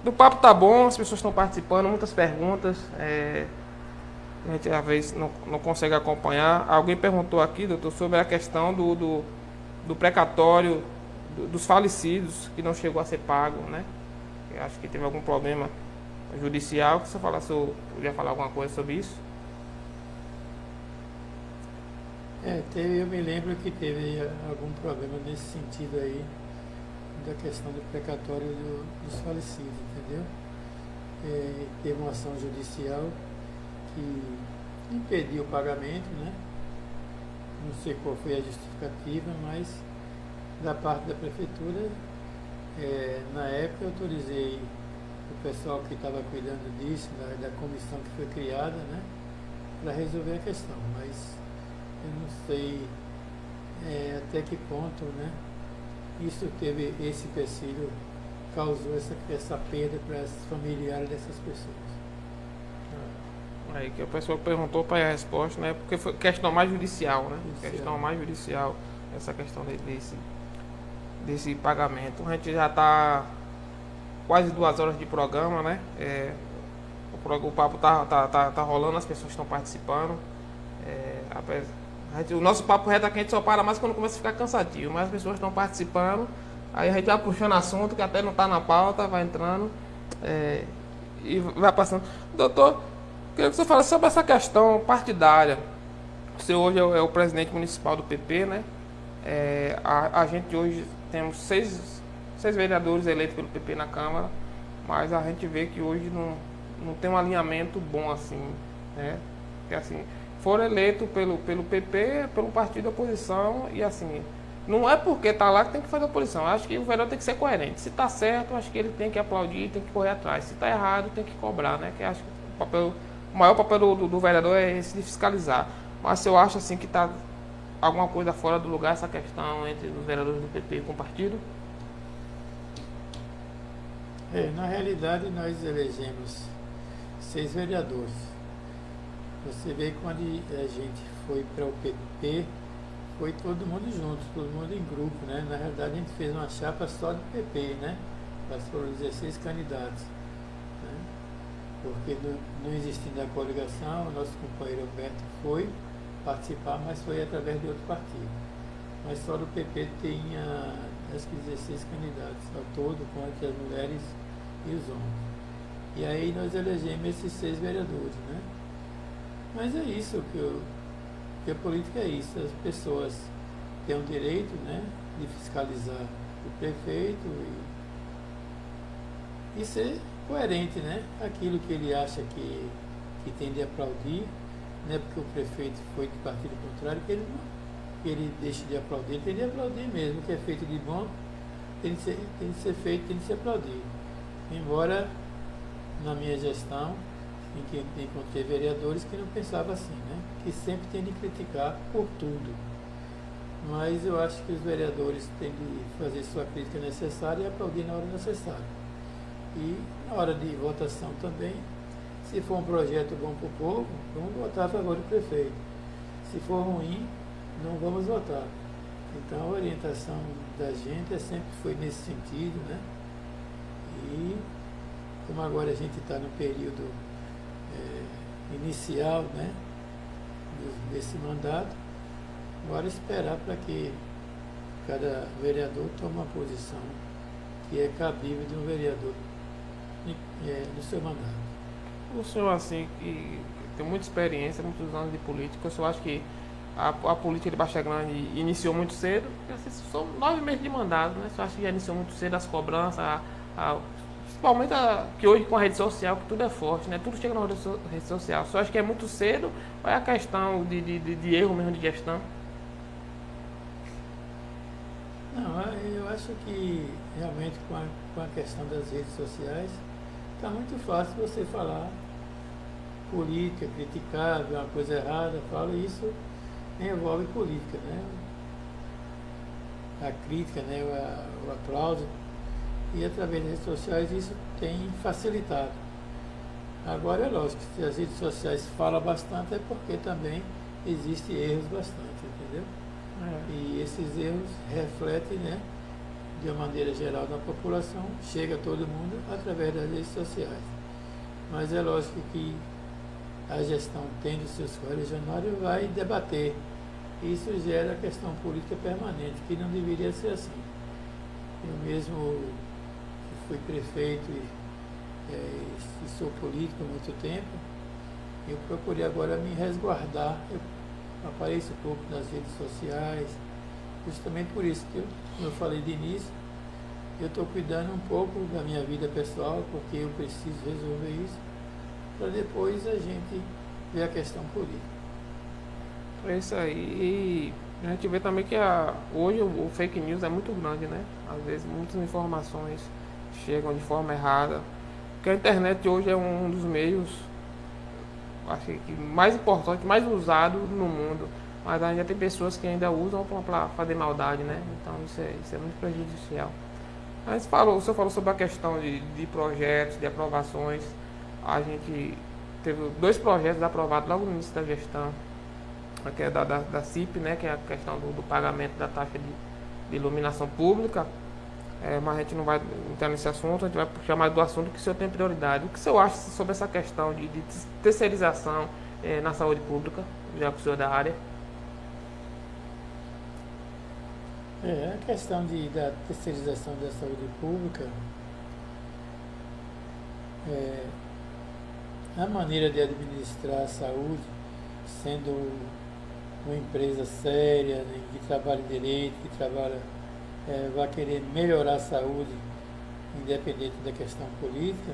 [SPEAKER 1] O papo tá bom, as pessoas estão participando, muitas perguntas. A gente às vezes não consegue acompanhar. Alguém perguntou aqui, doutor, sobre a questão do precatório dos falecidos que não chegou a ser pago, né? Eu acho que teve algum problema judicial. Se eu podia falar alguma coisa sobre isso?
[SPEAKER 2] Eu me lembro que teve algum problema nesse sentido aí, da questão do precatório dos falecidos, entendeu? Teve uma ação judicial que impediu o pagamento, né? Não sei qual foi a justificativa, mas da parte da prefeitura, na época eu autorizei o pessoal que estava cuidando disso, da comissão que foi criada, né? Para resolver a questão, mas eu não sei até que ponto, né, isso teve esse empecilho, causou essa perda para os familiares dessas pessoas.
[SPEAKER 1] Aí que a pessoa perguntou para a resposta, né? Porque foi questão mais judicial, né? Questão mais judicial, essa questão desse pagamento. A gente já está quase 2 horas de programa, né? O papo tá rolando, as pessoas estão participando. O nosso papo reto aqui a gente só para mais quando começa a ficar cansativo, mas as pessoas estão participando, aí a gente vai puxando assunto que até não está na pauta, vai entrando e vai passando. Doutor, queria que você falasse sobre essa questão partidária. Você hoje é o presidente municipal do PP, né? A gente hoje temos 6 vereadores eleitos pelo PP na Câmara, mas a gente vê que hoje não tem um alinhamento bom assim, né? Que assim, foram eleitos pelo PP, pelo partido da oposição, e assim, não é porque tá lá que tem que fazer oposição. Eu acho que o vereador tem que ser coerente. Se tá certo, eu acho que ele tem que aplaudir, tem que correr atrás. Se tá errado, tem que cobrar, né? Que eu acho que o maior papel do vereador é esse de fiscalizar. Mas eu acho assim que tá alguma coisa fora do lugar essa questão entre os vereadores do PP com o partido.
[SPEAKER 2] Na realidade nós elegemos 6 vereadores. Você vê que quando a gente foi para o PP, foi todo mundo junto, todo mundo em grupo, né? Na realidade a gente fez uma chapa só do PP, né? Mas foram 16 candidatos, né? Porque não existindo a coligação, o nosso companheiro Alberto foi participar, mas foi através de outro partido. Mas só do PP tinha, acho que 16 candidatos ao todo, com as mulheres e os homens. E aí nós elegemos esses 6 vereadores, né? Mas é isso que a política é isso. As pessoas têm o direito, né, de fiscalizar o prefeito e ser coerente, né? Aquilo que ele acha que tem de aplaudir, não é porque o prefeito foi de partido contrário que ele deixe de aplaudir, ele tem de aplaudir mesmo. O que é feito de bom tem de ser feito, tem de ser aplaudido. Embora na minha gestão em que encontrei vereadores que não pensavam assim, né? Que sempre tem de criticar por tudo. Mas eu acho que os vereadores têm de fazer sua crítica necessária e aplaudir na hora necessária. E na hora de votação também, Se for um projeto bom para o povo, vamos votar a favor do prefeito. Se for ruim, não vamos votar. Então a orientação da gente sempre foi nesse sentido, né? E como agora a gente está no período inicial, né, desse mandato, agora esperar para que cada vereador tome uma posição que é cabível de um vereador no seu mandato.
[SPEAKER 1] O senhor, assim, que tem muita experiência, muitos anos de política, o senhor acha que a política de Baixa Grande iniciou muito cedo? Porque, assim, são 9 meses de mandato, né? O senhor acha que já iniciou muito cedo as cobranças, principalmente que hoje com a rede social, que tudo é forte, né? Tudo chega na rede social. O senhor acha que é muito cedo ou é a questão de erro mesmo de gestão?
[SPEAKER 2] Não, eu acho que realmente com a questão das redes sociais está muito fácil você falar política, criticar, ver uma coisa errada, fala isso envolve política, né? A crítica, né? O aplauso. E através das redes sociais isso tem facilitado. Agora é lógico, se as redes sociais falam bastante é porque também existem erros bastante, entendeu? E esses erros refletem, né, de uma maneira geral na população, chega a todo mundo através das redes sociais. Mas é lógico que a gestão, tendo seus correligionários, vai debater. Isso gera questão política permanente, que não deveria ser assim. Eu mesmo que fui prefeito e sou político há muito tempo, eu procurei agora me resguardar. Eu apareço pouco nas redes sociais, justamente por isso que como eu falei de início, eu estou cuidando um pouco da minha vida pessoal, porque eu preciso resolver isso, para depois a gente ver a questão política.
[SPEAKER 1] É isso aí. E a gente vê também que hoje o fake news é muito grande, né? Às vezes muitas informações chegam de forma errada. Porque a internet hoje é um dos meios, acho que mais importante, mais usado no mundo. Mas ainda tem pessoas que ainda usam para fazer maldade, né? Então isso é muito prejudicial. O senhor falou sobre a questão de projetos, de aprovações. A gente teve 2 projetos aprovados logo no início da gestão, que é da CIP, né? Que é a questão do pagamento da taxa de iluminação pública. Mas a gente não vai entrar nesse assunto, a gente vai puxar mais do assunto que o senhor tem prioridade. O que o senhor acha sobre essa questão de terceirização na saúde pública, já que o senhor é da área?
[SPEAKER 2] A questão da terceirização da saúde pública, a maneira de administrar a saúde, sendo uma empresa séria, né, que trabalha direito, que trabalha, vai querer melhorar a saúde, independente da questão política,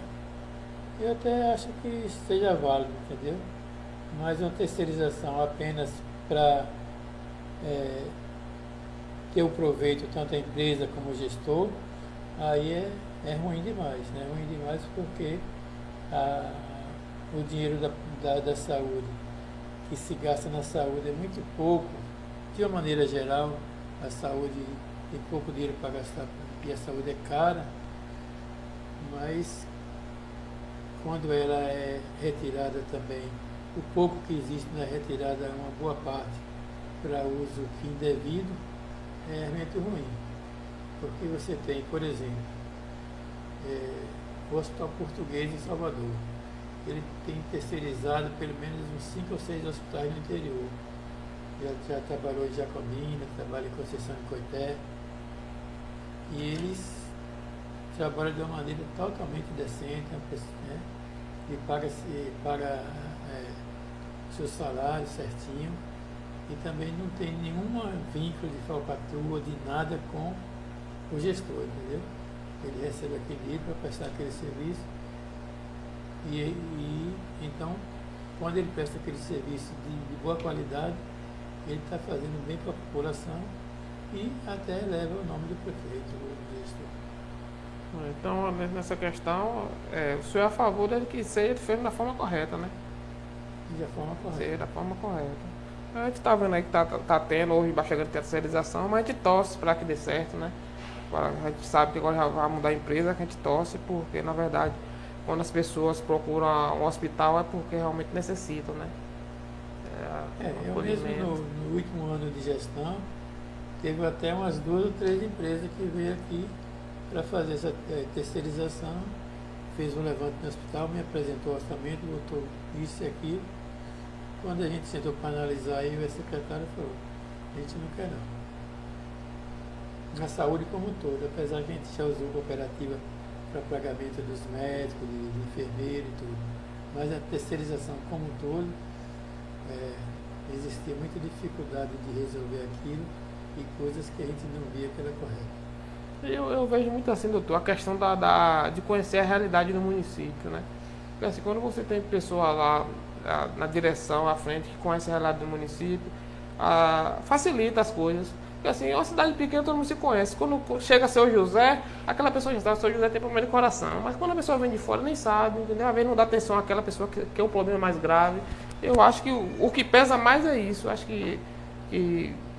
[SPEAKER 2] eu até acho que seja válido, entendeu? Mas uma terceirização apenas para ter o proveito tanto a empresa como o gestor, aí é ruim demais, né? Ruim demais porque o dinheiro da saúde que se gasta na saúde é muito pouco. De uma maneira geral, a saúde tem pouco dinheiro para gastar porque a saúde é cara, mas quando ela é retirada também, o pouco que existe na retirada, uma boa parte para uso indevido, é realmente ruim. Porque você tem, por exemplo, o Hospital Português em Salvador. Ele tem terceirizado pelo menos uns 5 ou 6 hospitais no interior. Já trabalhou em Jacobina, trabalha em Conceição de Coité. E eles trabalham de uma maneira totalmente decente, né? E paga seu salário certinho. E também não tem nenhum vínculo de falcatrua, de nada com o gestor, entendeu? Ele recebe aquele dinheiro para prestar aquele serviço e então, quando ele presta aquele serviço de boa qualidade, ele está fazendo bem para a população e até leva o nome do prefeito, do gestor.
[SPEAKER 1] Então, nessa questão, o senhor é a favor dele que seja feito da forma correta, né?
[SPEAKER 2] Da forma correta.
[SPEAKER 1] Seja da forma correta. A gente está vendo aí que tá tendo hoje Baixa Grande terceirização, mas a gente torce para que dê certo, né? A gente sabe que agora já vai mudar a empresa, que a gente torce, porque na verdade quando as pessoas procuram um hospital é porque realmente necessitam, né?
[SPEAKER 2] Eu mesmo no último ano de gestão, teve até umas 2 ou 3 empresas que veio aqui para fazer essa terceirização, fez um levante no hospital, me apresentou o orçamento, botou isso e aquilo. Quando a gente sentou para analisar, aí o secretário falou, a gente não quer não. Na saúde como um todo, apesar que a gente já usou cooperativa para pagamento dos médicos, de enfermeiro e tudo, mas a terceirização como um todo, existia muita dificuldade de resolver aquilo e coisas que a gente não via que era correto.
[SPEAKER 1] Eu vejo muito assim, doutor, a questão de conhecer a realidade do município, né? Porque assim, quando você tem pessoa lá na direção, à frente, que conhece a realidade do município, facilita as coisas. Porque assim, é uma cidade pequena, todo mundo se conhece. Quando chega Seu José, aquela pessoa já sabe, Seu José tem problema de coração. Mas quando a pessoa vem de fora, nem sabe, entendeu? Às vezes não dá atenção àquela pessoa que é um problema mais grave. Eu acho que o que pesa mais é isso. Eu acho que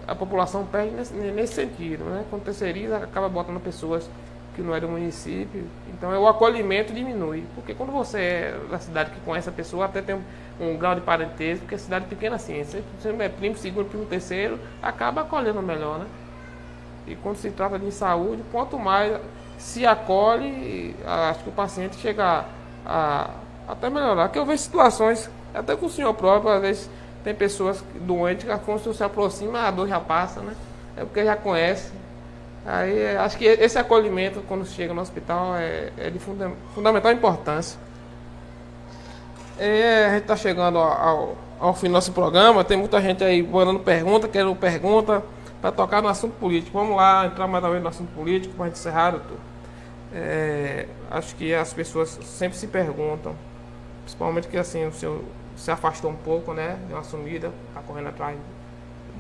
[SPEAKER 1] a população perde nesse sentido, né? Quando terceiriza, acaba botando pessoas que não é do município. Então o acolhimento diminui. Porque quando você é da cidade que conhece a pessoa, até tem um grau de parentesco, porque a cidade é pequena assim. Você é primo, segundo, primo, terceiro, acaba acolhendo melhor, né? E quando se trata de saúde, quanto mais se acolhe, acho que o paciente chega a até melhorar. Porque eu vejo situações, até com o senhor próprio, às vezes tem pessoas doentes que quando se aproxima, a dor já passa, né? É porque já conhece. Aí acho que esse acolhimento, quando chega no hospital, é de fundamental importância. A gente está chegando ao fim do nosso programa. Tem muita gente aí mandando pergunta, querendo pergunta para tocar no assunto político. Vamos lá, entrar mais uma vez no assunto político para a gente encerrar, doutor. Acho que as pessoas sempre se perguntam, principalmente que assim o senhor se afastou um pouco, né? Deu uma sumida, está correndo atrás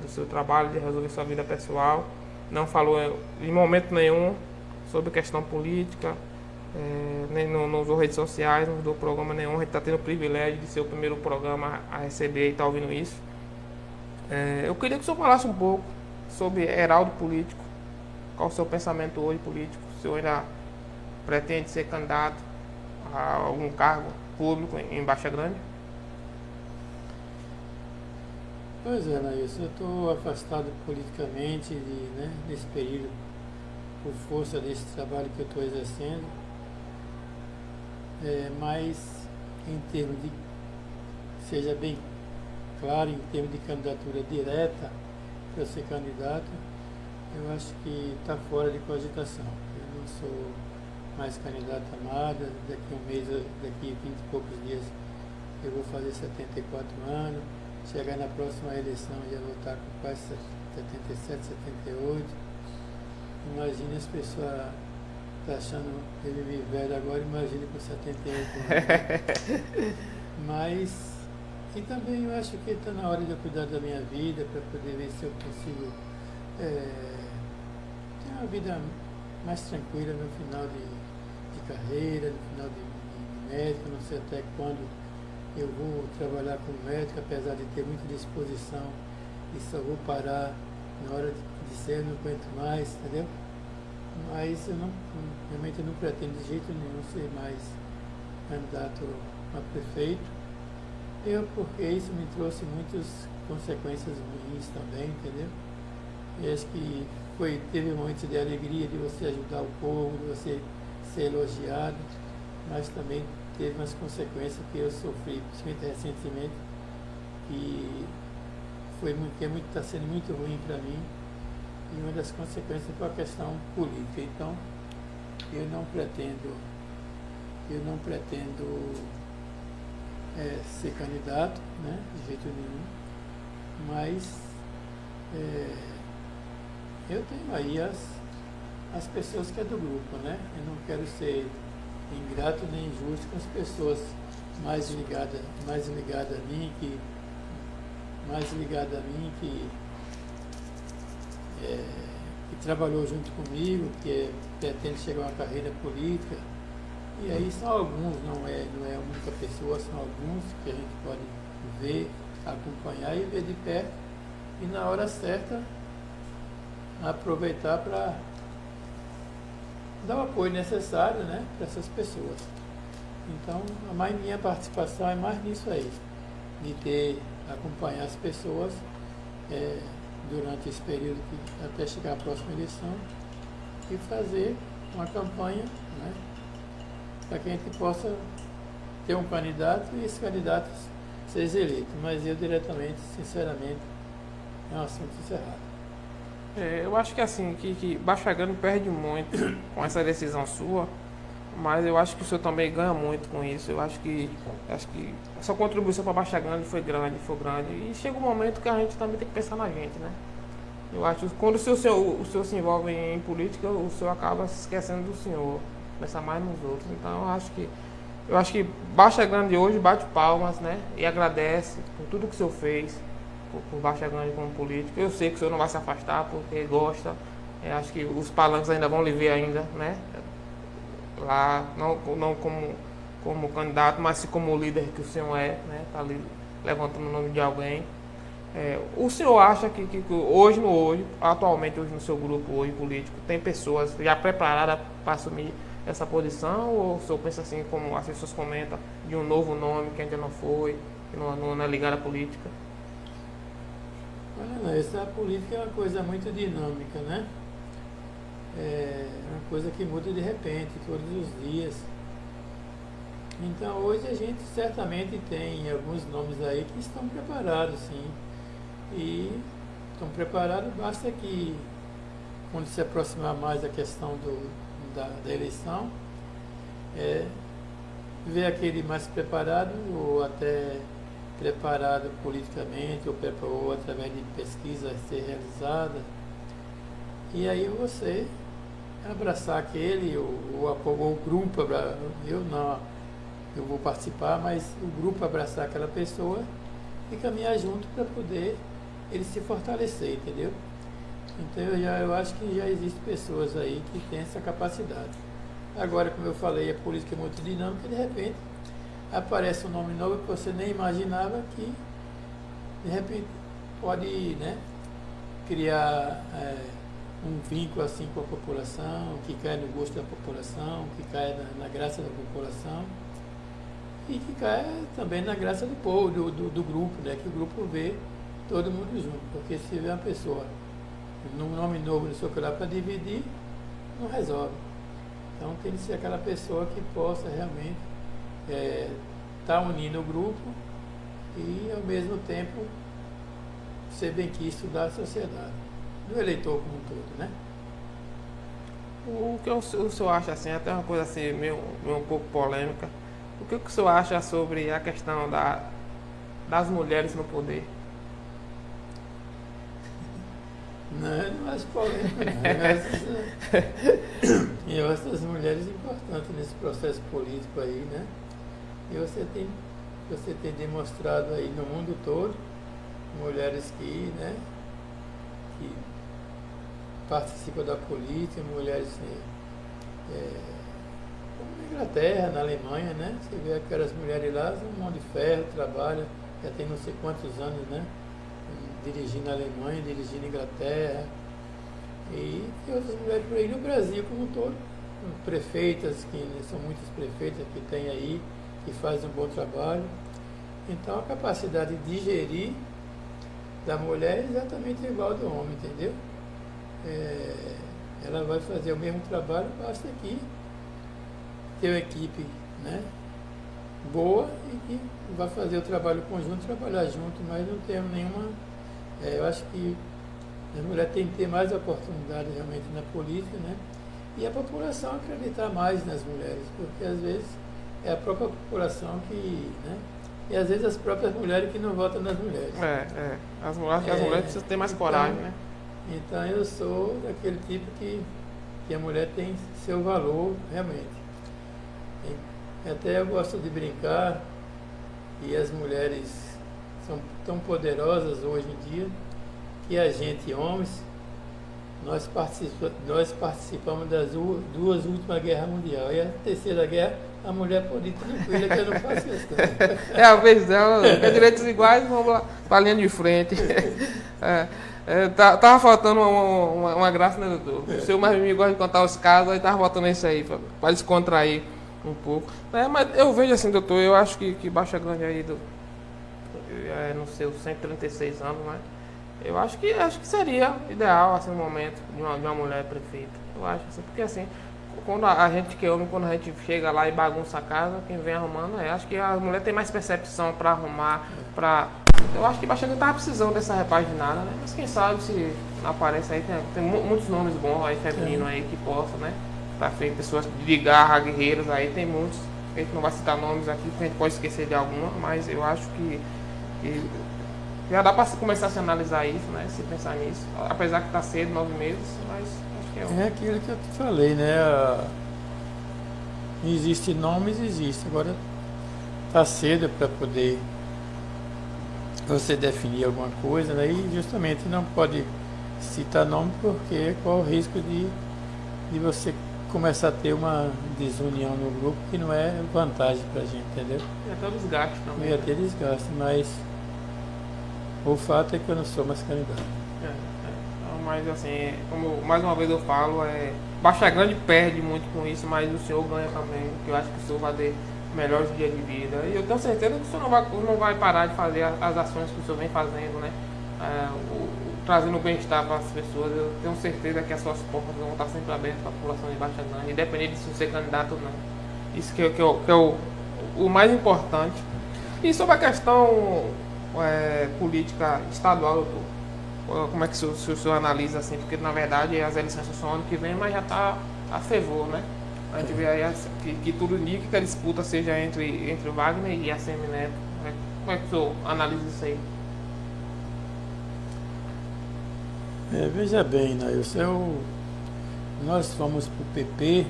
[SPEAKER 1] do seu trabalho, de resolver sua vida pessoal. Não falou em momento nenhum sobre questão política, nem não usou redes sociais, não usou programa nenhum. A gente está tendo o privilégio de ser o primeiro programa a receber e está ouvindo isso. Eu queria que o senhor falasse um pouco sobre heraldo político. Qual o seu pensamento hoje político? O senhor ainda pretende ser candidato a algum cargo público em Baixa Grande?
[SPEAKER 2] Pois é, Nailson, eu estou afastado politicamente nesse período, por força desse trabalho que eu estou exercendo, mas em termos de, seja bem claro, em termos de candidatura direta para ser candidato, eu acho que está fora de cogitação. Eu não sou mais candidato a nada, daqui a um mês, daqui a 20 e poucos dias, eu vou fazer 74 anos. Chegar na próxima eleição já vou estar com quase 77, 78. Imagine as pessoas achando que ele me velho agora, imagine com 78 anos. Mas, e também eu acho que está na hora de eu cuidar da minha vida, para poder ver se eu consigo ter uma vida mais tranquila no final de carreira, no final de médico, não sei até quando eu vou trabalhar como médico, apesar de ter muita disposição, e só vou parar na hora de ser, eu não aguento mais, entendeu? Mas eu realmente não pretendo de jeito nenhum ser mais candidato a prefeito, porque isso me trouxe muitas consequências ruins também, entendeu? E acho que teve momentos de alegria de você ajudar o povo, de você ser elogiado, mas também teve umas consequências que eu sofri, principalmente recentemente, que está sendo muito ruim para mim, e uma das consequências foi a questão política. Então, eu não pretendo ser candidato, né, de jeito nenhum, mas eu tenho aí as pessoas que é do grupo, né? Eu não quero ser ingrato nem injusto com as pessoas mais ligadas a mim, que trabalhou junto comigo, que pretende chegar a uma carreira política. E aí são alguns, não é a única pessoa, são alguns que a gente pode ver, acompanhar e ver de perto, e na hora certa aproveitar para dar o apoio necessário, né, para essas pessoas. Então, minha participação é mais nisso aí, de acompanhar as pessoas durante esse período até chegar à próxima eleição e fazer uma campanha, né, para que a gente possa ter um candidato e esse candidato seja eleito. Mas eu diretamente, sinceramente, é um assunto encerrado.
[SPEAKER 1] Eu acho que assim, que Baixa Grande perde muito com essa decisão sua, mas eu acho que o senhor também ganha muito com isso. Eu acho que a sua contribuição para Baixa Grande foi grande. E chega um momento que a gente também tem que pensar na gente, né? Eu acho que quando o senhor se envolve em política, o senhor acaba se esquecendo do senhor, pensar mais nos outros. Então eu acho que Baixa Grande hoje bate palmas, né? E agradece por tudo que o senhor fez, por Baixa Grande como político. Eu sei que o senhor não vai se afastar porque gosta. Acho que os palanques ainda vão lhe ver ainda, né? Lá, não como candidato, mas sim como líder que o senhor é, né? Tá ali levantando o nome de alguém. O senhor acha que atualmente hoje no seu grupo hoje político, tem pessoas já preparadas para assumir essa posição, ou o senhor pensa assim, como as pessoas comentam, de um novo nome que ainda não foi, que não é ligado à política?
[SPEAKER 2] Olha, essa política é uma coisa muito dinâmica, né? É uma coisa que muda de repente, todos os dias. Então hoje a gente certamente tem alguns nomes aí que estão preparados, sim. E estão preparados, basta que quando se aproximar mais da questão da eleição, ver aquele mais preparado ou até preparado politicamente ou através de pesquisa a ser realizada, e aí você abraçar aquele, ou o grupo, eu vou participar, mas o grupo abraçar aquela pessoa e caminhar junto para poder ele se fortalecer, entendeu? Então eu acho que já existem pessoas aí que têm essa capacidade. Agora, como eu falei, a política é muito dinâmica, de repente aparece um nome novo que você nem imaginava que, de repente, pode, né, criar um vínculo assim com a população, que cai no gosto da população, que cai na graça da população e que cai também na graça do povo, do grupo, né, que o grupo vê todo mundo junto, porque se vê uma pessoa num nome novo no seu celular para dividir, não resolve. Então tem que ser aquela pessoa que possa realmente estar unindo o grupo e ao mesmo tempo ser benquisto da sociedade, do eleitor como um todo, né?
[SPEAKER 1] O que o senhor acha assim, até uma coisa assim meio um pouco polêmica, o que o senhor acha sobre a questão das mulheres no poder?
[SPEAKER 2] Não acho polêmica, não. Eu acho as mulheres importantes nesse processo político aí, né? E você tem demonstrado aí no mundo todo mulheres que participam da política, mulheres como na Inglaterra, na Alemanha, né? Você vê aquelas mulheres lá, um monte de ferro, trabalham, já tem não sei quantos anos, né? Dirigindo a Alemanha, dirigindo a Inglaterra, e tem outras mulheres por aí no Brasil como um todo, prefeitas, que são muitas prefeitas que tem aí, que fazem um bom trabalho. Então a capacidade de gerir da mulher é exatamente igual ao do homem, entendeu? Ela vai fazer o mesmo trabalho, basta que ter uma equipe, né, boa e que vai fazer o trabalho conjunto, trabalhar junto, mas não temos nenhuma. Eu acho que a mulher tem que ter mais oportunidade realmente na política, né? E a população acreditar mais nas mulheres, porque às vezes é a própria população que, né? E às vezes as próprias mulheres que não votam nas mulheres.
[SPEAKER 1] As mulheres precisam ter mais coragem, né?
[SPEAKER 2] Então eu sou daquele tipo que a mulher tem seu valor realmente. Até eu gosto de brincar e as mulheres são tão poderosas hoje em dia que a gente, homens, nós participamos das duas últimas guerras mundiais. E a terceira guerra, a mulher pode ir tranquila, que eu não faço questão.
[SPEAKER 1] É a vez dela, é direitos iguais, vamos lá para a linha de frente. Tava faltando uma graça, né, doutor? O seu mais amigo gosta de contar os casos, aí tava faltando isso aí, para descontrair. um pouco. Mas eu vejo assim, doutor, eu acho que Baixa Grande aí, nos seus 136 anos, né? Eu acho que seria ideal, assim, no momento de uma mulher prefeita. Eu acho, assim, porque assim, quando a gente que é homem, quando a gente chega lá e bagunça a casa, quem vem arrumando, acho que a mulher tem mais percepção para arrumar, eu acho que Baixa Grande tava precisando dessa repaginada, né? Mas quem sabe se aparece aí, tem muitos nomes bons aí, femininos aí, que possam, né? Pra frente, pessoas de garra, guerreiros aí, tem muitos. A gente não vai citar nomes aqui, porque a gente pode esquecer de alguma, mas eu acho que já dá para começar a se analisar isso, né? Se pensar nisso. Apesar que está cedo, 9 meses, mas acho que
[SPEAKER 2] É aquilo que eu te falei, né? Existe nomes, existe. Agora está cedo para poder você definir alguma coisa, né? E justamente não pode citar nome porque qual o risco de você começar a ter uma desunião no grupo que não é vantagem para a gente, entendeu?
[SPEAKER 1] E até o desgaste também.
[SPEAKER 2] E até desgaste, mas o fato é que eu não sou mais candidato.
[SPEAKER 1] Então, mas assim, como mais uma vez eu falo, Baixa Grande perde muito com isso, mas o senhor ganha também, que eu acho que o senhor vai ter melhores dias de vida. E eu tenho certeza que o senhor não vai parar de fazer as ações que o senhor vem fazendo, né? Trazendo bem-estar para as pessoas. Eu tenho certeza que as suas portas vão estar sempre abertas para a população de Baixa Grande, independente de se você é candidato ou não. Isso que é o mais importante. E sobre a questão política estadual, doutor, como é que o senhor analisa assim? Porque na verdade as eleições são ano que vem, mas já está a fervor, né? A gente vê aí que tudo indica que a disputa seja entre o Wagner e a Semineto. Como é que o senhor analisa isso aí?
[SPEAKER 2] Veja bem, Nailson, nós fomos para o PP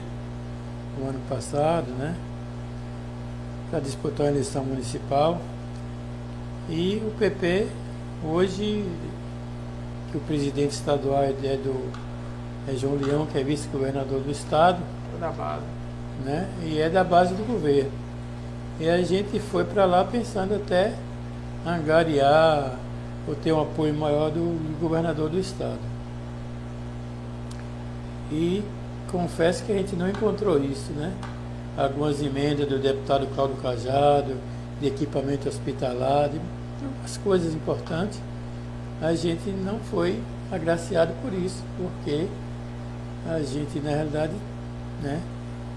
[SPEAKER 2] no ano passado, né? Para disputar a eleição municipal. E o PP, hoje, que o presidente estadual é João Leão, que é vice-governador do estado.
[SPEAKER 1] É da base.
[SPEAKER 2] Né? E é da base do governo. E a gente foi para lá pensando até angariar ou ter um apoio maior do governador do estado. E confesso que a gente não encontrou isso, né? Algumas emendas do deputado Cláudio Cajado, de equipamento hospitalar, de umas coisas importantes, a gente não foi agraciado por isso, porque a gente, na realidade, né,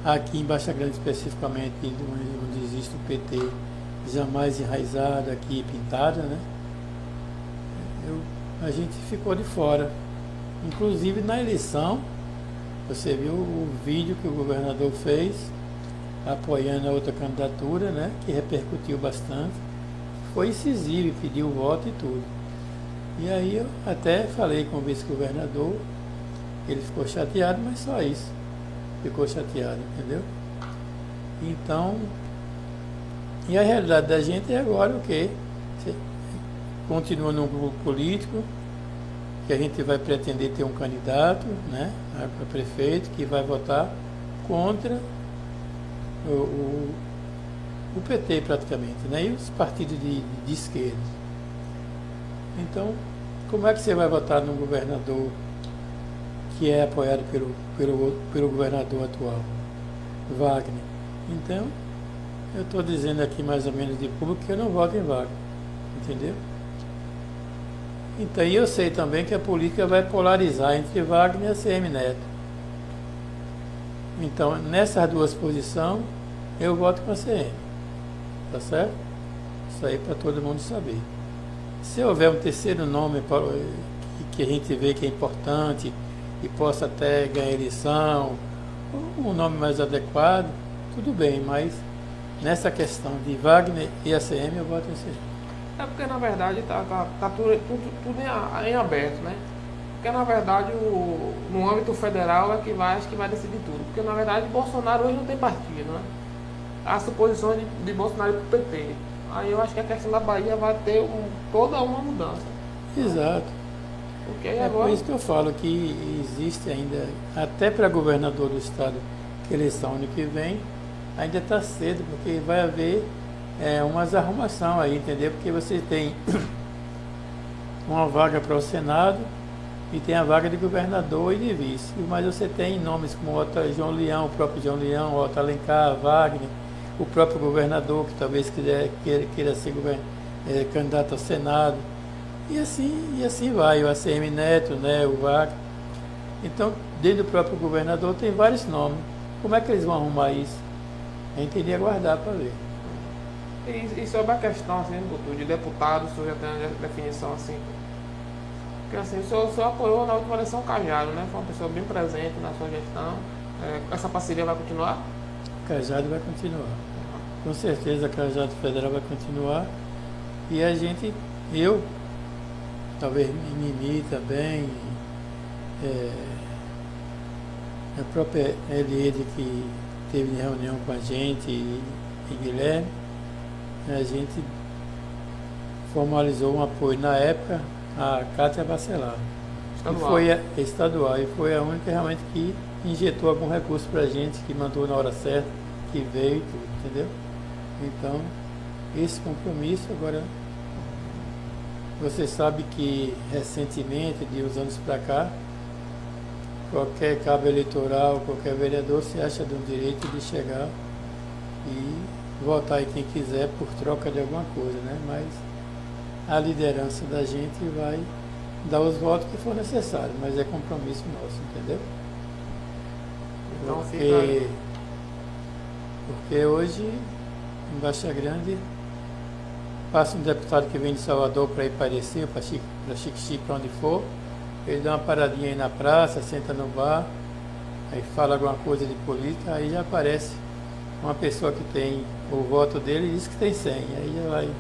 [SPEAKER 2] aqui em Baixa Grande especificamente, onde existe o PT, jamais enraizado aqui, pintado, né? A gente ficou de fora. Inclusive na eleição, você viu o vídeo que o governador fez apoiando a outra candidatura, né, que repercutiu bastante. Foi incisivo, pediu voto e tudo. E aí eu até falei com o vice-governador, ele ficou chateado, mas só isso. Ficou chateado, entendeu? Então, e a realidade da gente é agora o quê? Você continua num grupo político, que a gente vai pretender ter um candidato, né, a prefeito, que vai votar contra o PT praticamente, né, e os partidos de esquerda. Então, como é que você vai votar num governador que é apoiado pelo governador atual, Wagner? Então, eu estou dizendo aqui mais ou menos de público que eu não voto em Wagner, entendeu? Então, eu sei também que a política vai polarizar entre Wagner e a ACM Neto. Então, nessas duas posições, eu voto com a ACM. Tá certo? Isso aí para todo mundo saber. Se houver um terceiro nome que a gente vê que é importante e possa até ganhar eleição, um nome mais adequado, tudo bem, mas nessa questão de Wagner e ACM, eu voto em ACM.
[SPEAKER 1] É porque na verdade tá tudo em aberto, né? Porque na verdade no âmbito federal acho que vai decidir tudo. Porque na verdade Bolsonaro hoje não tem partido, né? Há suposições de Bolsonaro ir pro PT. Aí eu acho que a questão da Bahia vai ter toda uma mudança.
[SPEAKER 2] Exato.
[SPEAKER 1] Porque
[SPEAKER 2] É
[SPEAKER 1] agora...
[SPEAKER 2] por isso que eu falo que existe ainda, até para governador do estado, que eleição ano que vem, ainda está cedo, porque vai haver umas arrumação aí, entendeu? Porque você tem uma vaga para o Senado e tem a vaga de governador e de vice. Mas você tem nomes como Otto João Leão, o próprio João Leão, Otto Alencar, Wagner, o próprio governador, que talvez queira ser candidato ao Senado. E assim vai, o ACM Neto, né, o Wagner. Então, dentro do próprio governador tem vários nomes. Como é que eles vão arrumar isso? A gente teria que aguardar para ver.
[SPEAKER 1] E sobre a questão, assim, doutor, de deputado, o senhor já tem uma definição assim? Porque assim, o senhor apoiou na última eleição o Cajado, né? Foi uma pessoa bem presente na sua gestão. Essa parceria vai continuar?
[SPEAKER 2] O Cajado vai continuar. Com certeza a Cajado Federal vai continuar. E a gente, eu, talvez Mimi também, a própria Eliede que teve reunião com a gente e Guilherme, a gente formalizou um apoio na época a Cátia Bacelar.
[SPEAKER 1] Estadual.
[SPEAKER 2] Estadual. E foi a única realmente que injetou algum recurso para a gente, que mandou na hora certa, que veio e tudo, entendeu? Então, esse compromisso agora, você sabe que recentemente, de uns anos para cá, qualquer cabo eleitoral, qualquer vereador se acha do direito de chegar e votar em quem quiser por troca de alguma coisa, né? Mas a liderança da gente vai dar os votos que for necessário, mas é compromisso nosso, entendeu?
[SPEAKER 1] Então
[SPEAKER 2] porque hoje, em Baixa Grande, passa um deputado que vem de Salvador para ir parecer, para Xique-Xique, para onde for, ele dá uma paradinha aí na praça, senta no bar, aí fala alguma coisa de política, aí já aparece uma pessoa que tem o voto dele e diz que tem 100, aí já vai,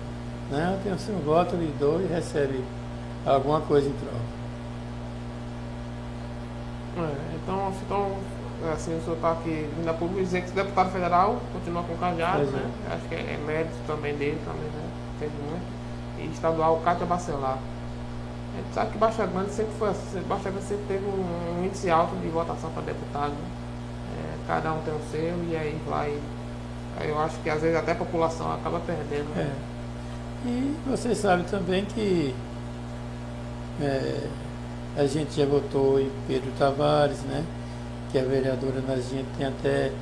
[SPEAKER 2] não, eu tenho o seu voto, lhe dou e recebe alguma coisa em troca.
[SPEAKER 1] Então, assim, o senhor está aqui vindo a público dizer que o deputado federal continua com o Cajado, né? Acho que é mérito também dele, também, né? Fez muito. E estadual, Cátia Bacelar. A gente sabe que Baixa Grande sempre foi assim, Baixa Grande sempre teve um índice alto de votação para deputado, né? Cada um tem o seu e aí vai. Aí eu acho que às vezes até a população acaba perdendo. Né?
[SPEAKER 2] E você sabe também que a gente já votou em Pedro Tavares, né? Que a vereadora Nazinha tem até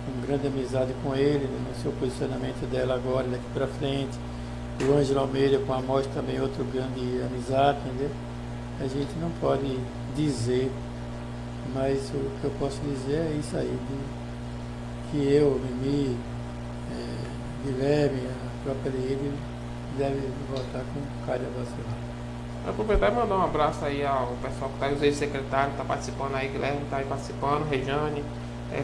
[SPEAKER 2] uma grande amizade com ele, né? No seu posicionamento dela agora, daqui para frente. O Ângelo Almeida com a Amós também outro grande amizade, entendeu? A gente não pode dizer, mas o que eu posso dizer é isso aí, que eu, Mimi, Guilherme, a própria Eliede, deve votar com Cátia Bacelar.
[SPEAKER 1] Vou aproveitar e mandar um abraço aí ao pessoal que está aí, os ex-secretários que está participando aí, Guilherme está aí participando, Rejane,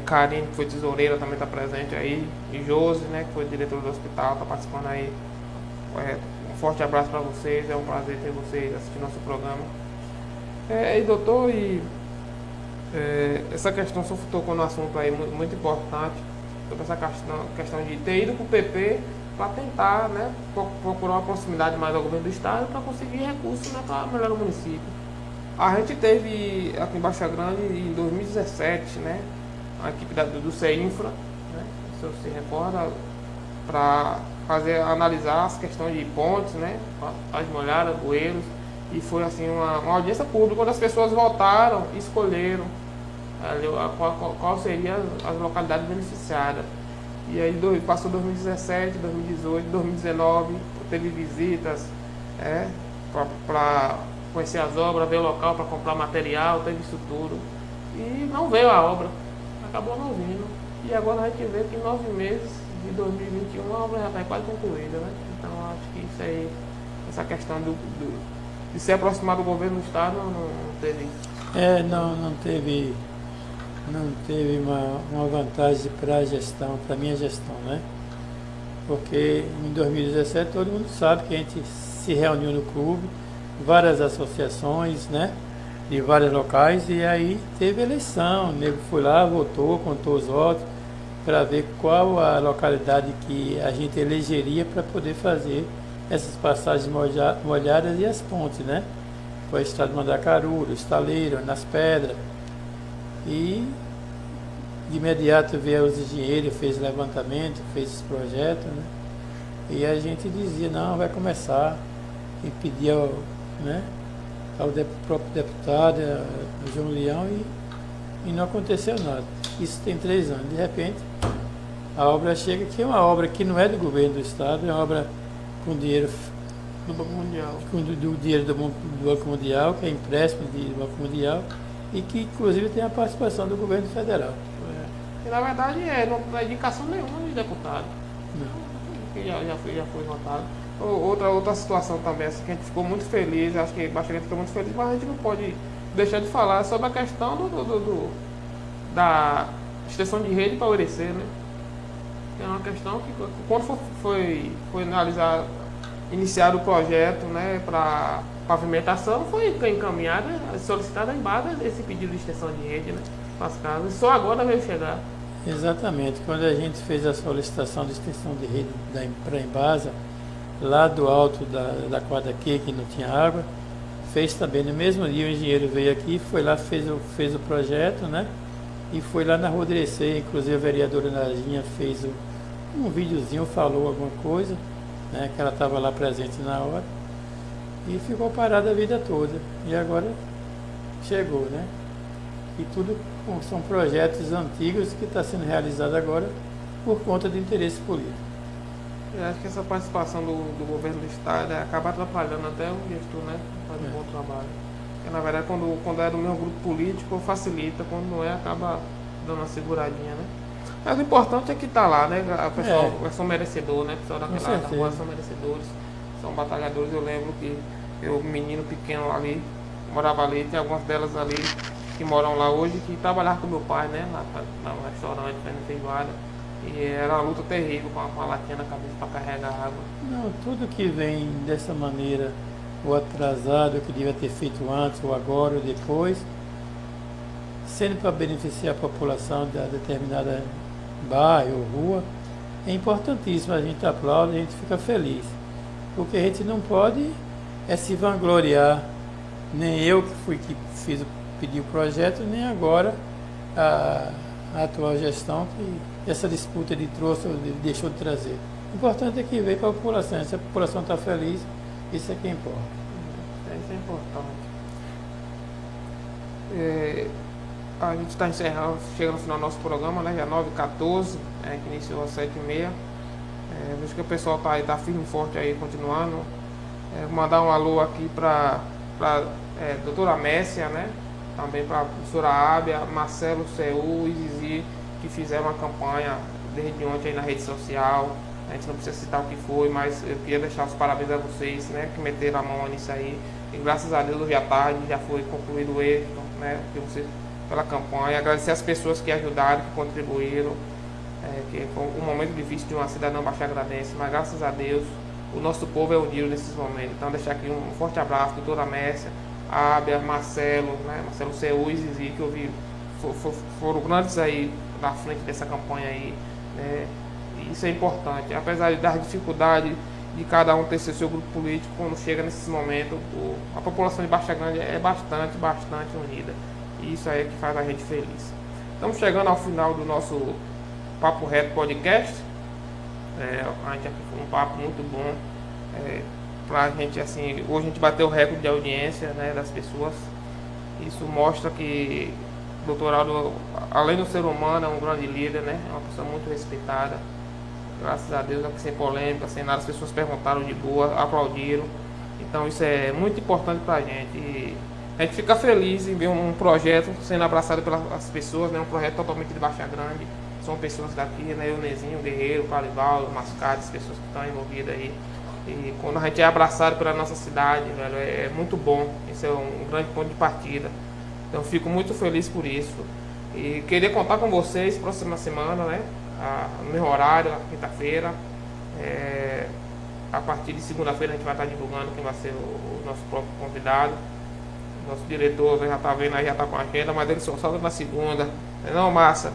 [SPEAKER 1] Karine, que foi tesoureira, também está presente aí, e Josi, né, que foi diretor do hospital, está participando aí. Um forte abraço para vocês, é um prazer ter vocês assistindo nosso programa. E doutor, essa questão, o senhor tocou no assunto aí muito importante, sobre essa questão de ter ido para o PP para tentar, né, procurar uma proximidade mais ao governo do estado para conseguir recursos, né, para melhorar o município. A gente teve aqui em Baixa Grande em 2017, né, a equipe do CEINFRA, né, se o senhor se recorda, para analisar as questões de pontes, né, as molhadas, bueiros, e foi assim uma audiência pública onde as pessoas votaram e escolheram qual seria as localidades beneficiadas. E aí passou 2017, 2018, 2019, teve visitas para conhecer as obras, ver o local para comprar material, teve isso tudo. E não veio a obra, acabou não vindo. E agora a gente vê que em 9 meses de 2021 a obra já está quase concluída, né? Então acho que isso aí, essa questão de se aproximar do governo do estado não teve.
[SPEAKER 2] Não teve uma vantagem para a gestão, para a minha gestão, né? Porque em 2017 todo mundo sabe que a gente se reuniu no clube, várias associações, né? De vários locais, e aí teve eleição, o nego foi lá, votou, contou os votos, para ver qual a localidade que a gente elegeria para poder fazer essas passagens molhadas e as pontes, né? Foi o estado de Mandacaru, o Estaleiro, Nas Pedras. E de imediato veio os engenheiros, fez levantamento, fez esse projeto, né? E a gente dizia, não, vai começar, e pedia, né, ao próprio deputado, a João Leão, e não aconteceu nada. Isso tem 3 anos. De repente, a obra chega, que é uma obra que não é do governo do Estado, é uma obra com dinheiro
[SPEAKER 1] Do Banco Mundial.
[SPEAKER 2] do dinheiro do Banco Mundial, que é empréstimo do Banco Mundial, e que inclusive tem a participação do governo federal.
[SPEAKER 1] E na verdade não é indicação nenhuma de deputado.
[SPEAKER 2] Não.
[SPEAKER 1] Que já foi votado. Outra situação também, assim, que a gente ficou muito feliz, acho que bastante gente ficou muito feliz, mas a gente não pode deixar de falar sobre a questão da extensão de rede para o Urecê, né? É uma questão que quando foi iniciado o projeto, né, para pavimentação, foi encaminhada, solicitada em base esse pedido de extensão de rede, né, para as casas, e só agora veio chegar.
[SPEAKER 2] Exatamente. Quando a gente fez a solicitação de extensão de rede para a Embasa, lá do alto da quadra Q, que não tinha água, fez também. No mesmo dia o engenheiro veio aqui, foi lá, fez o projeto, né? E foi lá na Rua do Irecê, inclusive a vereadora Nadinha fez um videozinho, falou alguma coisa, né? Que ela estava lá presente na hora. E ficou parada a vida toda. E agora chegou, né? E tudo são projetos antigos que estão sendo realizados agora por conta de interesse político.
[SPEAKER 1] Eu acho que essa participação do governo do Estado acaba atrapalhando até o gestor, né? Faz um bom trabalho. Porque, na verdade, quando é do mesmo grupo político, facilita. Quando não é, acaba dando uma seguradinha, né? Mas o importante é que está lá, né? O pessoal são merecedores, né? O pessoal daquela da rua são merecedores, são batalhadores. Eu lembro que eu, menino pequeno ali, morava ali, tem algumas delas ali que moram lá hoje, que trabalhavam com meu pai, né? No restaurante, fazendo feijoada. E era uma luta terrível com a latinha na cabeça para carregar água.
[SPEAKER 2] Não, tudo que vem dessa maneira, ou atrasado, que devia ter feito antes, ou agora, ou depois, sendo para beneficiar a população de determinada bairro ou rua, é importantíssimo. A gente aplaude, a gente fica feliz. O que a gente não pode é se vangloriar, nem eu que pedi o projeto, nem agora a atual gestão que essa disputa de trouxe ou deixou de trazer. O importante é que veio para a população. Se a população está feliz, isso é que importa.
[SPEAKER 1] Isso é importante. A gente está encerrando, chegando no final do nosso programa, né? Já 9h14, que iniciou às 7h30. Vejo que o pessoal tá firme e forte aí, continuando. Vou mandar um alô aqui para doutora Messia, né? Também para a professora Ábia, Marcelo Seu e Zizi, que fizeram uma campanha desde ontem aí na rede social. A gente não precisa citar o que foi, mas eu queria deixar os parabéns a vocês, né? Que meteram a mão nisso aí. E graças a Deus hoje à tarde já foi concluído o êxito, né? Pela campanha. Agradecer as pessoas que ajudaram, que contribuíram. Que foi um momento difícil de uma cidadã baixagradense, mas graças a Deus o nosso povo é unido nesses momentos. Então deixar aqui um forte abraço, doutora Messia, Ábia, Marcelo, né? Marcelo Seu e Zizi, que eu vi foram grandes aí na frente dessa campanha aí, né? E isso é importante, apesar das dificuldades de cada um ter seu grupo político, quando chega nesses momentos, a população de Baixa Grande é bastante unida. E isso aí é que faz a gente feliz. Estamos chegando ao final do nosso Papo Reto Podcast. A gente aqui foi um papo muito bom. Pra gente, assim, hoje a gente bateu o recorde de audiência, né, das pessoas. Isso mostra que o Dr. Aldo, além do ser humano, é um grande líder, né? É uma pessoa muito respeitada. Graças a Deus, sem polêmica, sem nada, as pessoas perguntaram de boa, aplaudiram. Então isso é muito importante pra gente. E a gente fica feliz em ver um projeto sendo abraçado pelas pessoas, né? Um projeto totalmente de Baixa Grande. São pessoas daqui, né? Eu, Nezinho, Guerreiro, Calivaldo, Mascate, as pessoas que estão envolvidas aí. E quando a gente é abraçado pela nossa cidade, velho, é muito bom. Isso é um grande ponto de partida. Então eu fico muito feliz por isso. E queria contar com vocês próxima semana, né? No mesmo horário, na quinta-feira. A partir de segunda-feira a gente vai estar divulgando quem vai ser o nosso próprio convidado. Nosso diretor já está vendo aí, já está com a agenda, mas ele só solta na segunda. Não, massa.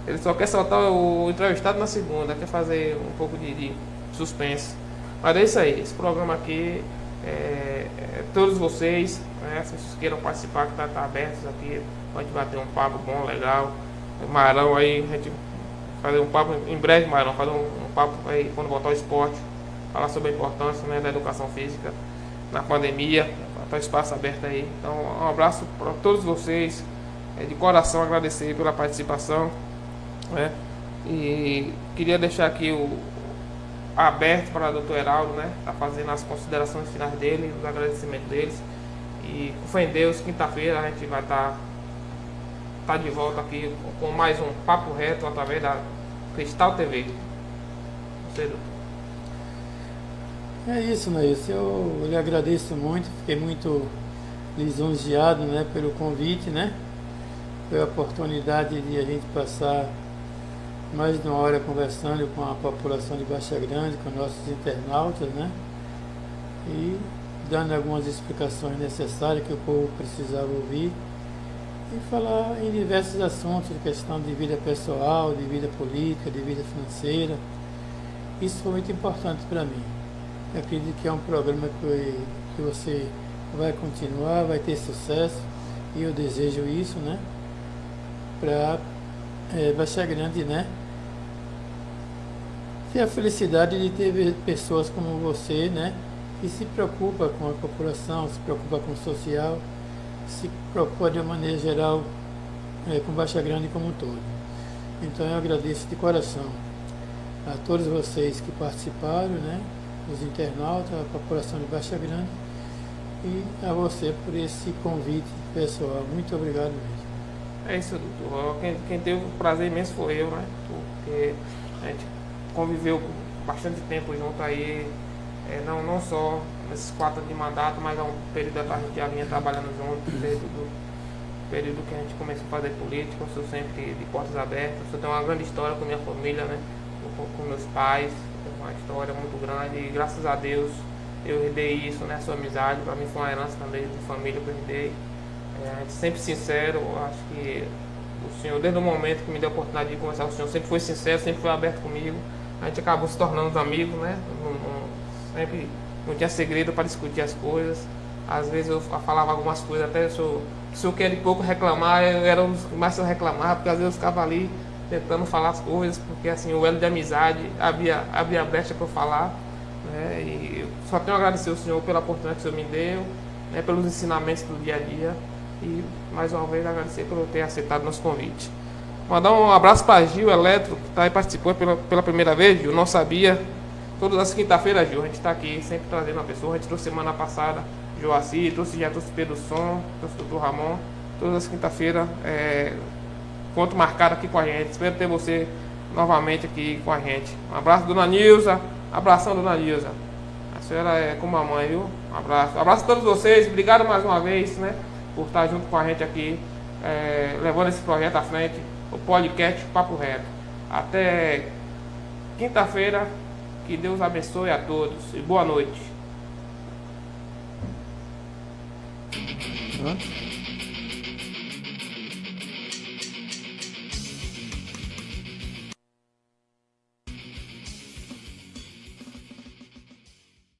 [SPEAKER 1] Ele só quer soltar o entrevistado na segunda, quer fazer um pouco de suspense. Mas é isso aí, esse programa aqui, todos vocês, né, se vocês queiram participar, que tá aberto aqui, pode bater um papo bom, legal. O Marão aí, a gente fazer um papo, em breve, Marão, fazer um papo aí quando voltar ao esporte, falar sobre a importância, né, da educação física na pandemia, o espaço aberto aí. Então, um abraço para todos vocês, de coração agradecer pela participação, né? E queria deixar aqui aberto para o Dr. Heraldo, né? Tá fazendo as considerações finais dele, os agradecimentos deles. E com fé em Deus, quinta-feira a gente vai estar de volta aqui com mais um Papo Reto através da Cristal TV. Você, doutor.
[SPEAKER 2] É isso, Nailson. Eu lhe agradeço muito, fiquei muito lisonjeado, né, pelo convite, né? Foi a oportunidade de a gente passar mais de uma hora conversando com a população de Baixa Grande, com nossos internautas, né? E dando algumas explicações necessárias que o povo precisava ouvir e falar em diversos assuntos, de questão de vida pessoal, de vida política, de vida financeira. Isso foi muito importante para mim. Eu acredito que é um programa que você vai continuar, vai ter sucesso, e eu desejo isso, né? Para Baixa Grande, né? Ter a felicidade de ter pessoas como você, né? Que se preocupa com a população, se preocupa com o social, se preocupa de uma maneira geral com Baixa Grande como um todo. Então eu agradeço de coração a todos vocês que participaram, né? Os internautas, a população de Baixa Grande, e a você por esse convite pessoal. Muito obrigado mesmo.
[SPEAKER 1] É isso, doutor. Quem teve o prazer imenso foi eu, né? Porque a gente conviveu bastante tempo junto aí, não só nesses 4 anos de mandato, mas há um período atrás a gente já vinha trabalhando junto, desde o período que a gente começou a fazer política. Eu sou sempre de portas abertas. Eu tenho uma grande história com minha família, né? Com meus pais, uma história muito grande, e graças a Deus eu herdei isso, né? Sua amizade, para mim foi uma herança também de família que eu herdei. A gente sempre sincero. Acho que o senhor, desde o momento que me deu a oportunidade de conversar com o senhor, sempre foi sincero, sempre foi aberto comigo. A gente acabou se tornando amigos, né? Sempre não tinha segredo para discutir as coisas. Às vezes eu falava algumas coisas, até se o senhor quer de pouco reclamar, eu era um dos que mais eu reclamava, porque às vezes eu ficava ali tentando falar as coisas, porque assim, o elo de amizade abria brecha para eu falar, né? E eu só tenho a agradecer ao senhor pela oportunidade que o senhor me deu, né? Pelos ensinamentos do dia a dia, e mais uma vez agradecer por eu ter aceitado o nosso convite. Mandar um abraço para Gil Eletro, que tá aí, participou pela primeira vez. Gil, não sabia. Todas as quinta-feiras, Gil, a gente está aqui sempre trazendo uma pessoa. A gente trouxe semana passada Joaci, já trouxe Pedro Som, trouxe o Dr. Ramon. Todas as quinta-feiras, ponto marcado aqui com a gente. Espero ter você novamente aqui com a gente. Um abraço, dona Nilza. Abração, dona Nilza. A senhora é como a mãe, viu? Um abraço. Abraço a todos vocês. Obrigado mais uma vez, né, por estar junto com a gente aqui, levando esse projeto à frente, o podcast Papo Reto. Até quinta-feira. Que Deus abençoe a todos e boa noite.